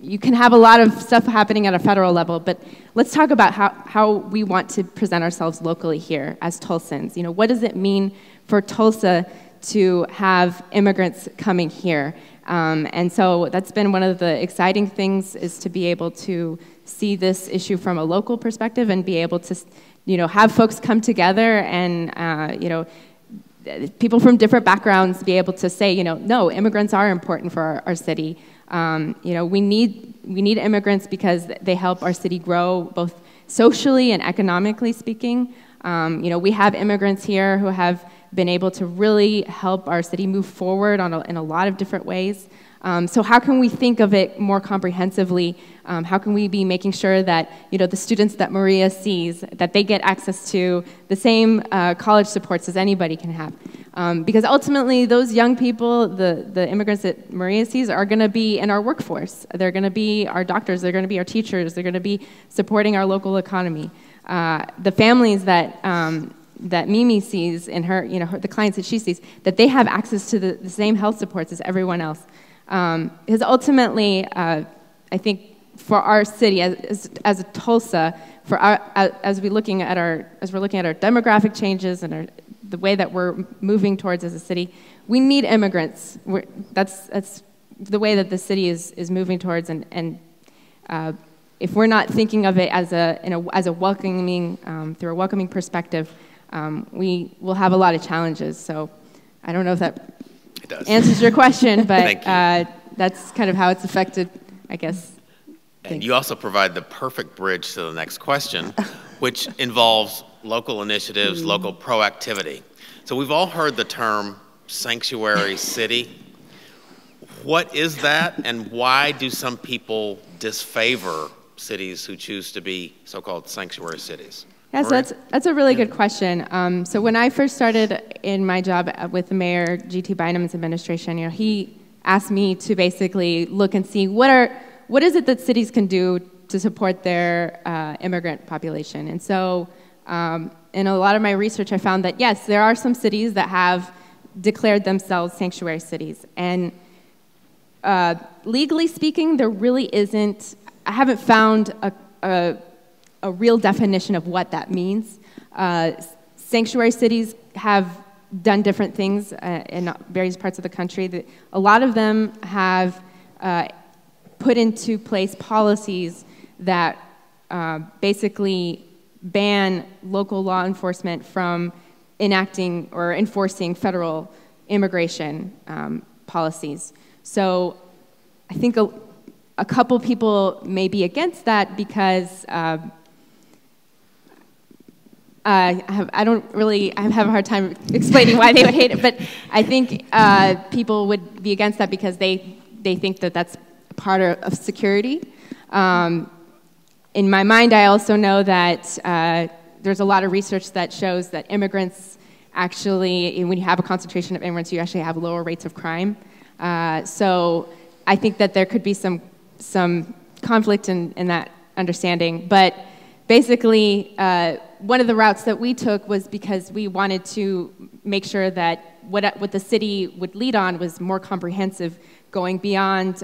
you can have a lot of stuff happening at a federal level, but let's talk about how we want to present ourselves locally here as Tulsans. What does it mean for Tulsa to have immigrants coming here? And so that's been one of the exciting things, is to be able to see this issue from a local perspective and be able to, have folks come together and, people from different backgrounds be able to say, no, immigrants are important for our city. We need immigrants because they help our city grow, both socially and economically speaking. We have immigrants here who have been able to really help our city move forward in a lot of different ways. So how can we think of it more comprehensively? How can we be making sure that the students that Maria sees, that they get access to the same college supports as anybody can have? Because ultimately, those young people, the immigrants that Maria sees, are going to be in our workforce. They're going to be our doctors. They're going to be our teachers. They're going to be supporting our local economy. The families that that Mimi sees in her, the clients that she sees, that they have access to the same health supports as everyone else. Because ultimately, I think for our city, as a Tulsa, as we're looking at our demographic changes and the way that we're moving towards as a city, we need immigrants. That's the way that the city is moving towards, and if we're not thinking of it as a welcoming through a welcoming perspective, we will have a lot of challenges. So I don't know if that answers your question, but that's kind of how it's affected, I guess. And you also provide the perfect bridge to the next question, which involves local initiatives, local proactivity. So we've all heard the term sanctuary city. What is that, and why do some people disfavor cities who choose to be so-called sanctuary cities? Yeah, so that's a really good question. So when I first started in my job with the Mayor G.T. Bynum's administration, he asked me to basically look and see what is it that cities can do to support their immigrant population. And so in a lot of my research, I found that yes, there are some cities that have declared themselves sanctuary cities, and legally speaking, there really isn't. I haven't found a real definition of what that means. Sanctuary cities have done different things in various parts of the country. A lot of them have put into place policies that basically ban local law enforcement from enacting or enforcing federal immigration policies. So I think a couple people may be against that because I have a hard time explaining why they would hate it, but I think people would be against that because they think that that's part of security. In my mind, I also know that there's a lot of research that shows that immigrants actually, when you have a concentration of immigrants, you actually have lower rates of crime. So I think that there could be some conflict in that understanding, but basically, one of the routes that we took was because we wanted to make sure that what the city would lead on was more comprehensive, going beyond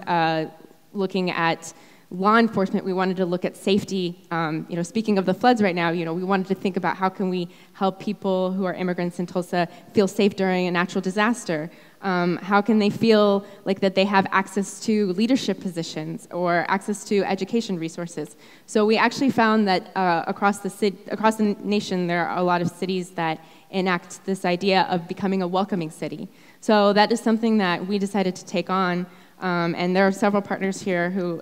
looking at law enforcement. We wanted to look at safety. Speaking of the floods right now, we wanted to think about how can we help people who are immigrants in Tulsa feel safe during a natural disaster. How can they feel like that they have access to leadership positions or access to education resources? So we actually found that across the nation, there are a lot of cities that enact this idea of becoming a welcoming city. So that is something that we decided to take on, and there are several partners here who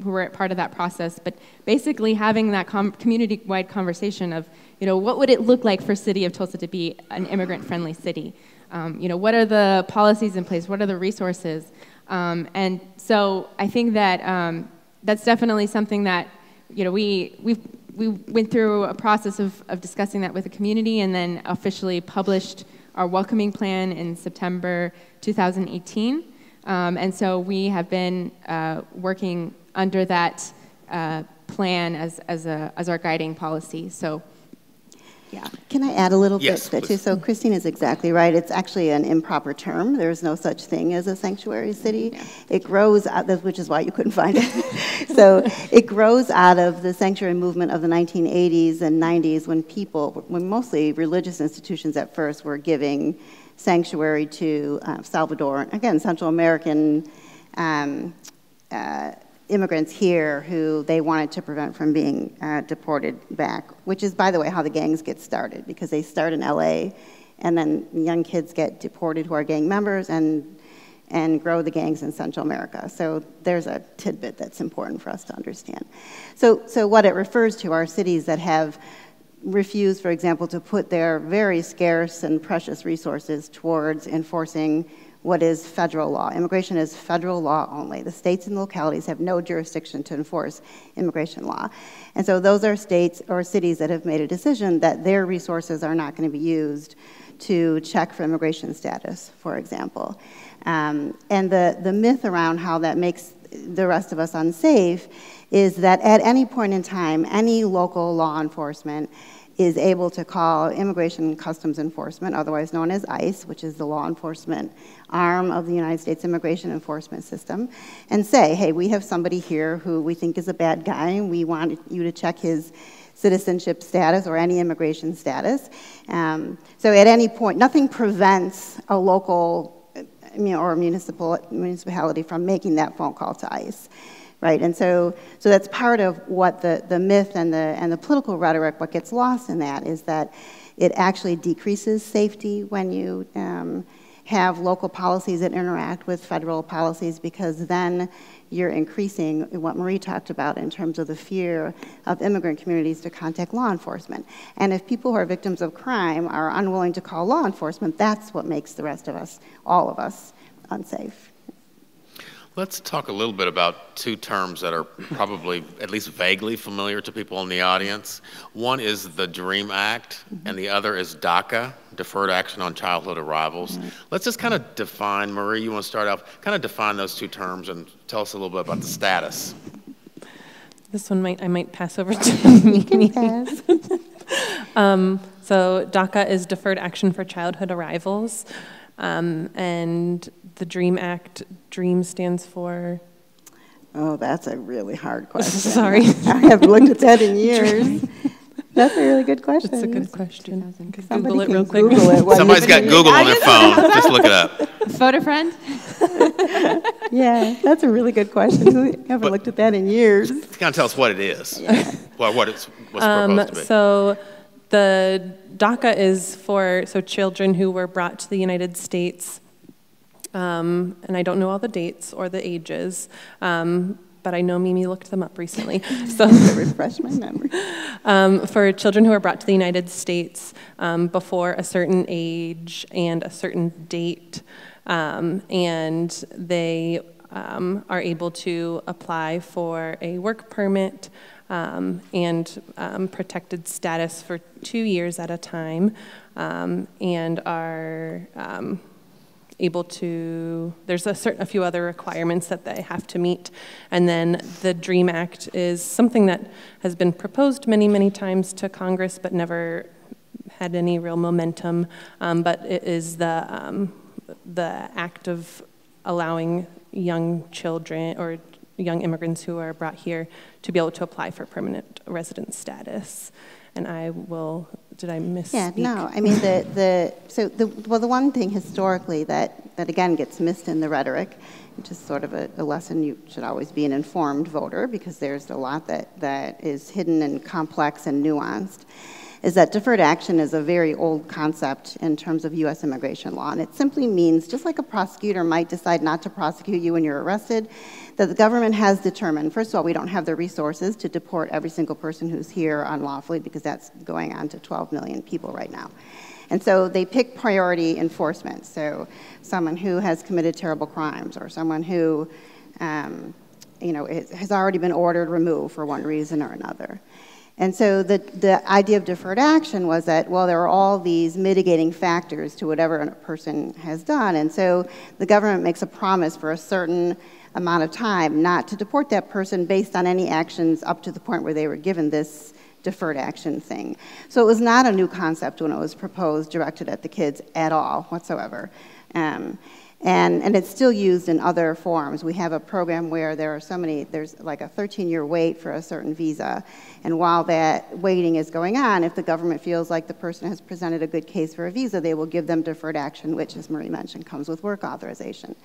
were part of that process. But basically, having that community-wide conversation of, what would it look like for City of Tulsa to be an immigrant-friendly city? What are the policies in place? What are the resources? And so I think that that's definitely something that we went through a process of discussing that with the community, and then officially published our welcoming plan in September 2018. And so we have been working under that plan as our guiding policy. So. Yeah. Can I add a little Yes, bit please. too? So Christine is exactly right. It's actually an improper term. There's no such thing as a sanctuary city. Yeah. It grows out of, which is why you couldn't find it. So it grows out of the sanctuary movement of the 1980s and 90s when mostly religious institutions at first were giving sanctuary to Salvador, again, Central American immigrants here who they wanted to prevent from being deported back, which is, by the way, how the gangs get started, because they start in LA, and then young kids get deported who are gang members and grow the gangs in Central America. So there's a tidbit that's important for us to understand. So what it refers to are cities that have refused, for example, to put their very scarce and precious resources towards enforcing what is federal law. Immigration is federal law only. The states and localities have no jurisdiction to enforce immigration law. And so those are states or cities that have made a decision that their resources are not going to be used to check for immigration status, for example. And the myth around how that makes the rest of us unsafe is that at any point in time, any local law enforcement is able to call Immigration and Customs Enforcement, otherwise known as ICE, which is the law enforcement arm of the United States immigration enforcement system, and say, hey, we have somebody here who we think is a bad guy, and we want you to check his citizenship status or any immigration status. So at any point, nothing prevents a local or a municipality from making that phone call to ICE. Right, and so that's part of what the myth and the political rhetoric, what gets lost in that is that it actually decreases safety when you have local policies that interact with federal policies, because then you're increasing what Marie talked about in terms of the fear of immigrant communities to contact law enforcement. And if people who are victims of crime are unwilling to call law enforcement, that's what makes the rest of us, all of us, unsafe. Let's talk a little bit about two terms that are probably at least vaguely familiar to people in the audience. One is the DREAM Act, and the other is DACA, Deferred Action on Childhood Arrivals. Let's just kind of define, Marie, you want to start off, kind of define those two terms and tell us a little bit about the status. This one I might pass over to me. So DACA is Deferred Action for Childhood Arrivals. And the DREAM Act, DREAM stands for? Oh, that's a really hard question. Sorry. I haven't looked at that in years. That's a really good question. That's a good question. Google it real quick. Google it. Somebody's got Google on their phone. Just look it up. Photo friend? Yeah, that's a really good question. We haven't looked at that in years. Kind of tell us what it is. Yeah. Well, what's proposed to be. So the DACA is for children who were brought to the United States, and I don't know all the dates or the ages, but I know Mimi looked them up recently. So refresh my memory. For children who are brought to the United States before a certain age and a certain date, and they are able to apply for a work permit and protected status for 2 years at a time, and are able to, there's a few other requirements that they have to meet. And then the DREAM Act is something that has been proposed many, many times to Congress, but never had any real momentum. But it is the act of allowing young children or young immigrants who are brought here to be able to apply for permanent resident status. And I will, did I misspeak? Yeah, no, I mean, the one thing historically that again gets missed in the rhetoric, which is sort of a lesson, you should always be an informed voter, because there's a lot that is hidden and complex and nuanced, is that deferred action is a very old concept in terms of U.S. immigration law. And it simply means, just like a prosecutor might decide not to prosecute you when you're arrested, that the government has determined, first of all, we don't have the resources to deport every single person who's here unlawfully, because that's going on to 12 million people right now. And so they pick priority enforcement. So someone who has committed terrible crimes, or someone who has already been ordered removed for one reason or another. And so the idea of deferred action was that, well, there are all these mitigating factors to whatever a person has done, and so the government makes a promise for a certain amount of time not to deport that person based on any actions up to the point where they were given this deferred action thing. So it was not a new concept when it was proposed, directed at the kids at all whatsoever. And it's still used in other forms. We have a program where there are so many, there's like a 13-year wait for a certain visa. And while that waiting is going on, if the government feels like the person has presented a good case for a visa, they will give them deferred action, which, as Marie mentioned, comes with work authorization.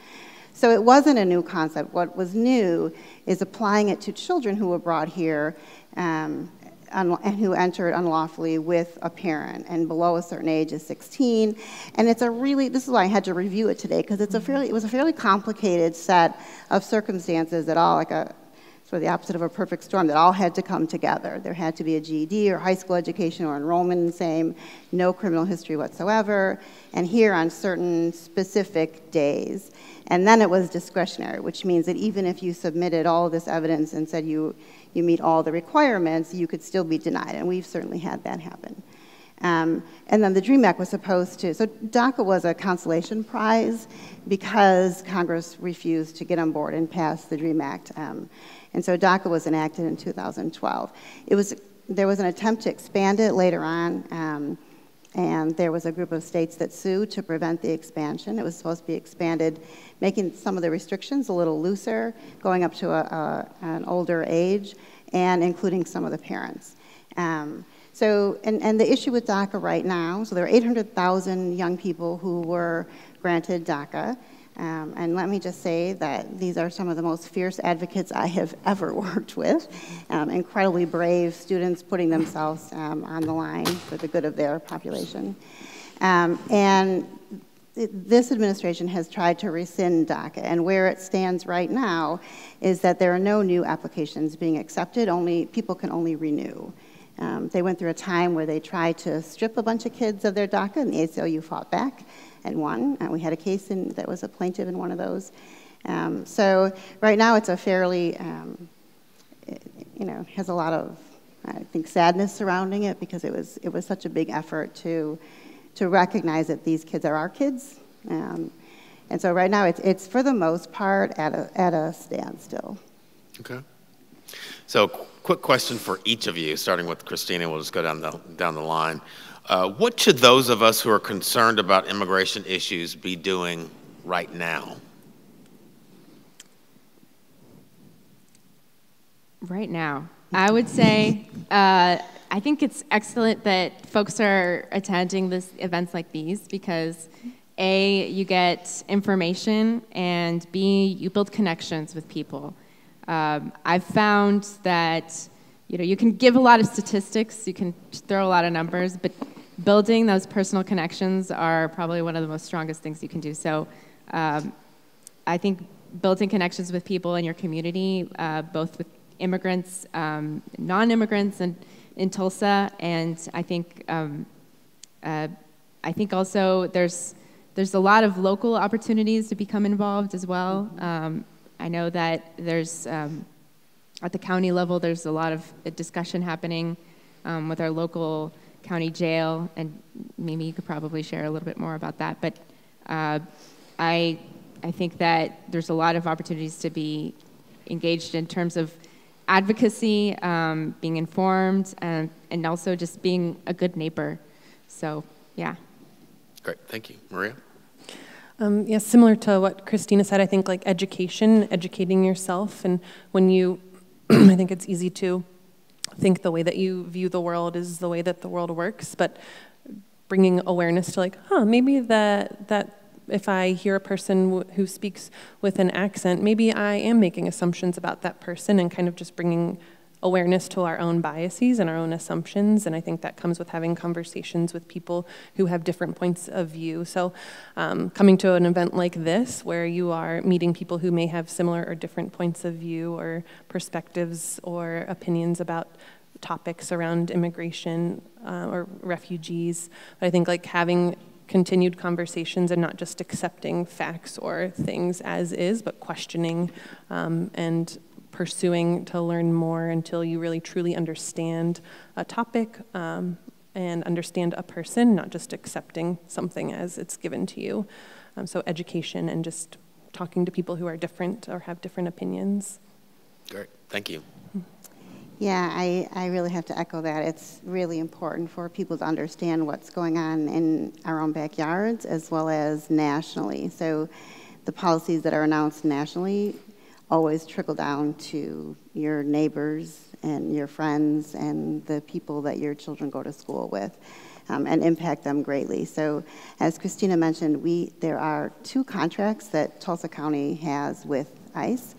So it wasn't a new concept. What was new is applying it to children who were brought here and who entered unlawfully with a parent, and below a certain age is 16. And it's a really, this is why I had to review it today, because it was a fairly complicated set of circumstances that all, sort of the opposite of a perfect storm, that all had to come together. There had to be a GED or high school education or enrollment in the same, no criminal history whatsoever, and here on certain specific days. And then it was discretionary, which means that even if you submitted all of this evidence and said you meet all the requirements, you could still be denied, and we've certainly had that happen. And then the DREAM Act was supposed to, so DACA was a consolation prize because Congress refused to get on board and pass the DREAM Act. And so DACA was enacted in 2012. There was an attempt to expand it later on, and there was a group of states that sued to prevent the expansion. It was supposed to be expanded, making some of the restrictions a little looser, going up to an older age, and including some of the parents. So, and the issue with DACA right now, so there are 800,000 young people who were granted DACA. And let me just say that these are some of the most fierce advocates I have ever worked with. Incredibly brave students putting themselves on the line for the good of their population. And this administration has tried to rescind DACA, and where it stands right now is that there are no new applications being accepted, people can only renew. They went through a time where they tried to strip a bunch of kids of their DACA, and the ACLU fought back and won. We had a case that was a plaintiff in one of those. So right now it's a fairly, has a lot of, I think, sadness surrounding it because it was such a big effort to recognize that these kids are our kids. And so right now it's for the most part at a standstill. Okay. So quick question for each of you, starting with Christina. We'll just go down the line. What should those of us who are concerned about immigration issues be doing right now? Right now, I would say I think it's excellent that folks are attending events like these because A, you get information, and B, you build connections with people. I've found that you can give a lot of statistics, you can throw a lot of numbers, but building those personal connections are probably one of the most strongest things you can do. So I think building connections with people in your community, both with immigrants, non-immigrants, and in Tulsa, and I think also there's a lot of local opportunities to become involved as well. I know that there's, at the county level, there's a lot of discussion happening with our local county jail, and maybe you could probably share a little bit more about that. But I think that there's a lot of opportunities to be engaged in terms of advocacy, being informed, and also just being a good neighbor. So, yeah. Great, thank you. Maria? Yeah, similar to what Christina said, I think like educating yourself, and when you, I think it's easy to think the way that you view the world is the way that the world works, but bringing awareness to like, maybe that if I hear a person who speaks with an accent, maybe I am making assumptions about that person, and kind of just bringing awareness to our own biases and our own assumptions. And I think that comes with having conversations with people who have different points of view. So coming to an event like this, where you are meeting people who may have similar or different points of view or perspectives or opinions about topics around immigration or refugees. But I think like having continued conversations and not just accepting facts or things as is, but questioning and pursuing to learn more until you really truly understand a topic and understand a person, not just accepting something as it's given to you. So education and just talking to people who are different or have different opinions. Great, thank you. Yeah, I really have to echo that. It's really important for people to understand what's going on in our own backyards as well as nationally. So the policies that are announced nationally always trickle down to your neighbors and your friends and the people that your children go to school with, and impact them greatly. So as Christina mentioned, there are 2 contracts that Tulsa County has with ICE,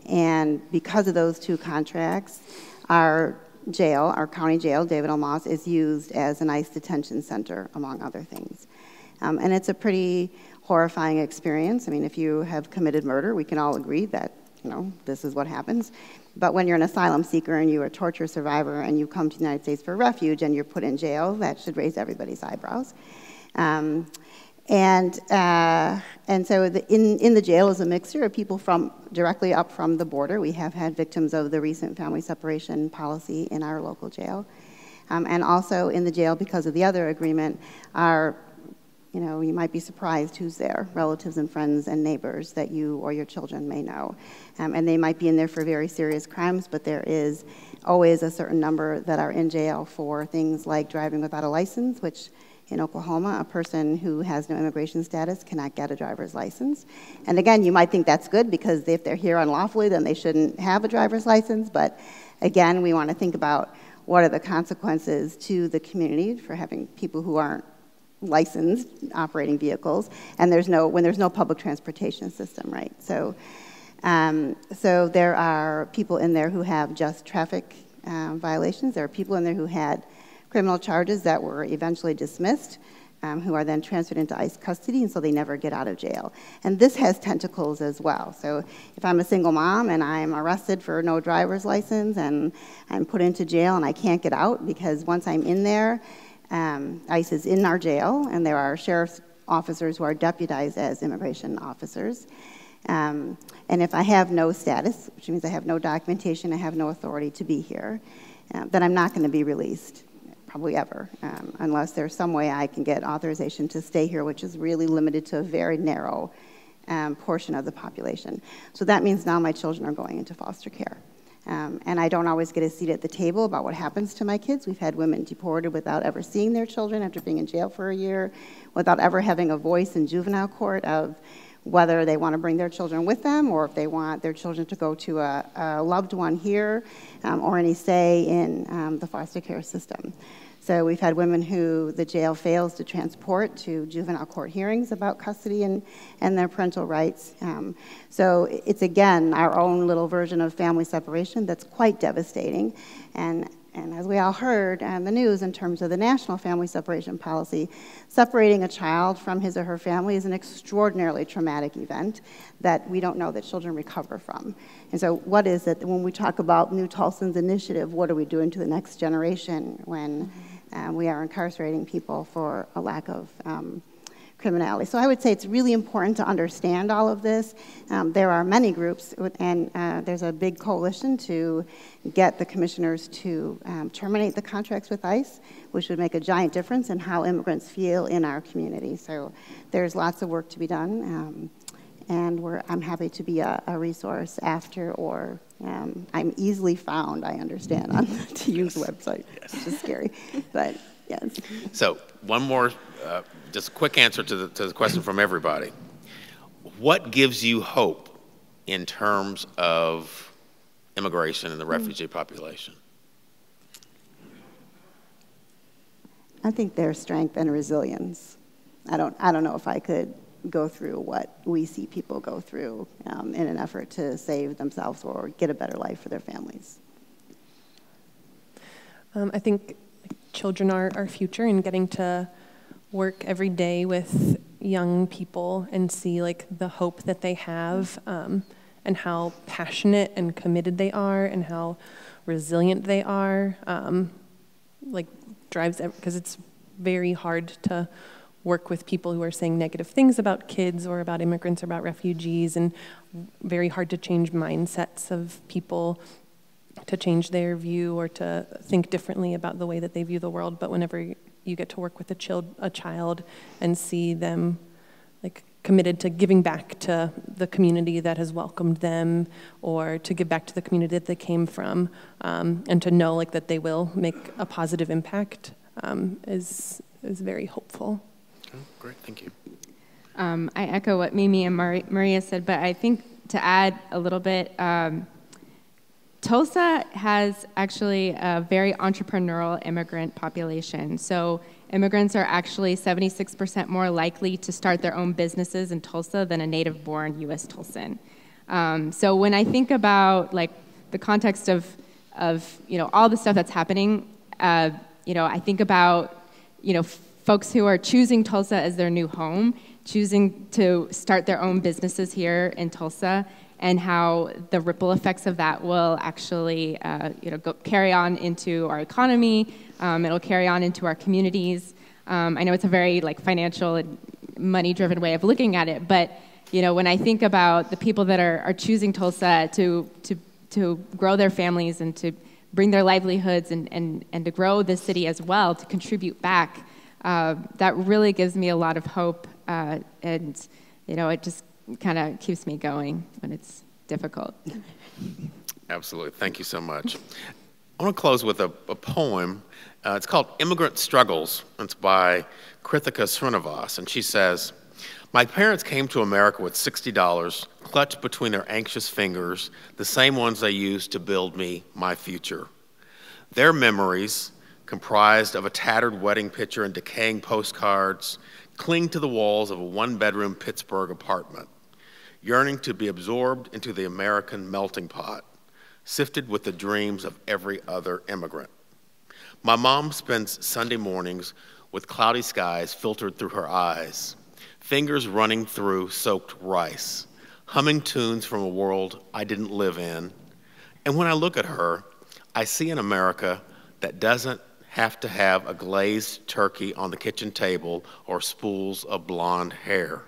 and because of those 2 contracts, our county jail, David L. Moss, is used as an ICE detention center, among other things. And it's a pretty horrifying experience. I mean, if you have committed murder, we can all agree that you know, this is what happens. But when you're an asylum seeker and you're a torture survivor and you come to the United States for refuge and you're put in jail, that should raise everybody's eyebrows. And so in the jail is a mixture of people from directly up from the border. We have had victims of the recent family separation policy in our local jail. And also in the jail, because of the other agreement, are, you know, you might be surprised who's there, relatives and friends and neighbors that you or your children may know. And they might be in there for very serious crimes, but there is always a certain number that are in jail for things like driving without a license, which in Oklahoma, a person who has no immigration status cannot get a driver's license. And again, you might think that's good because if they're here unlawfully, then they shouldn't have a driver's license. But again, we want to think about what are the consequences to the community for having people who aren't licensed operating vehicles, and when there's no public transportation system, right? So, so there are people in there who have just traffic violations. There are people in there who had criminal charges that were eventually dismissed, who are then transferred into ICE custody, and so they never get out of jail. And this has tentacles as well. So if I'm a single mom and I'm arrested for no driver's license and I'm put into jail and I can't get out because once I'm in there, ICE is in our jail, and there are sheriff's officers who are deputized as immigration officers. And if I have no status, which means I have no documentation, I have no authority to be here, then I'm not going to be released, probably ever, unless there's some way I can get authorization to stay here, which is really limited to a very narrow portion of the population. So that means now my children are going into foster care. And I don't always get a seat at the table about what happens to my kids. We've had women deported without ever seeing their children after being in jail for a year, without ever having a voice in juvenile court of whether they want to bring their children with them or if they want their children to go to a loved one here or any say in the foster care system. So we've had women who the jail fails to transport to juvenile court hearings about custody and their parental rights. So it's, again, our own little version of family separation that's quite devastating. And as we all heard on the news in terms of the national family separation policy, separating a child from his or her family is an extraordinarily traumatic event that we don't know that children recover from. And so what is it, when we talk about New Tulsa's initiative, what are we doing to the next generation when we are incarcerating people for a lack of criminality? So I would say it's really important to understand all of this. There are many groups, and there's a big coalition to get the commissioners to terminate the contracts with ICE, which would make a giant difference in how immigrants feel in our community. So there's lots of work to be done, and I'm happy to be a resource after, or I'm easily found, I understand, on the TU's website, which is scary, but yes. So one more, just a quick answer to the question from everybody. What gives you hope in terms of immigration and the refugee population? I think their strength and resilience. I don't know if I could go through what we see people go through in an effort to save themselves or get a better life for their families. I think children are our future, and getting to work every day with young people and see like the hope that they have, and how passionate and committed they are and how resilient they are, like drives, because it's very hard to work with people who are saying negative things about kids or about immigrants or about refugees, and very hard to change mindsets of people to change their view or to think differently about the way that they view the world. But whenever you get to work with a child and see them like committed to giving back to the community that has welcomed them, or to give back to the community that they came from, and to know like that they will make a positive impact, is very hopeful. Oh, great, thank you. I echo what Mimi and Maria said, but I think to add a little bit, Tulsa has actually a very entrepreneurial immigrant population. So immigrants are actually 76% more likely to start their own businesses in Tulsa than a native-born U.S. Tulsan. So when I think about like the context of all the stuff that's happening, I think about folks who are choosing Tulsa as their new home, choosing to start their own businesses here in Tulsa, and how the ripple effects of that will actually carry on into our economy. It'll carry on into our communities. I know it's a very financial and money-driven way of looking at it, but when I think about the people that are choosing Tulsa to grow their families and to bring their livelihoods and to grow the city as well, to contribute back, that really gives me a lot of hope, and it just kind of keeps me going when it's difficult. Absolutely. Thank you so much. I want to close with a poem. It's called Immigrant Struggles. It's by Krithika Srinivas, and she says, "My parents came to America with $60, clutched between their anxious fingers, the same ones they used to build me my future. Their memories, comprised of a tattered wedding picture and decaying postcards, cling to the walls of a one-bedroom Pittsburgh apartment, yearning to be absorbed into the American melting pot, sifted with the dreams of every other immigrant. My mom spends Sunday mornings with cloudy skies filtered through her eyes, fingers running through soaked rice, humming tunes from a world I didn't live in. And when I look at her, I see an America that doesn't have to have a glazed turkey on the kitchen table or spools of blonde hair.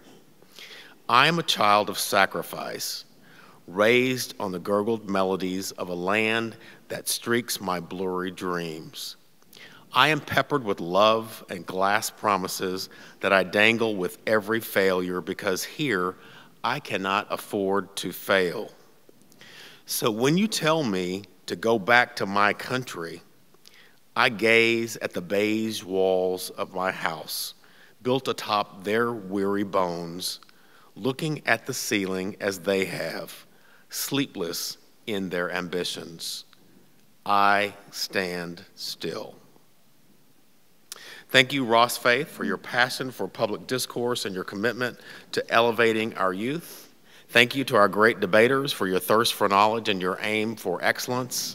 I am a child of sacrifice, raised on the gurgled melodies of a land that streaks my blurry dreams. I am peppered with love and glass promises that I dangle with every failure because here I cannot afford to fail. So when you tell me to go back to my country, I gaze at the beige walls of my house, built atop their weary bones, looking at the ceiling as they have, sleepless in their ambitions. I stand still." Thank you, Ross Faith, for your passion for public discourse and your commitment to elevating our youth. Thank you to our great debaters for your thirst for knowledge and your aim for excellence.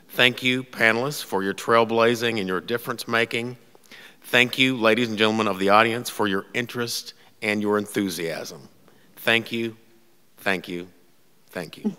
Thank you, panelists, for your trailblazing and your difference-making. Thank you, ladies and gentlemen of the audience, for your interest and your enthusiasm. Thank you, thank you, thank you.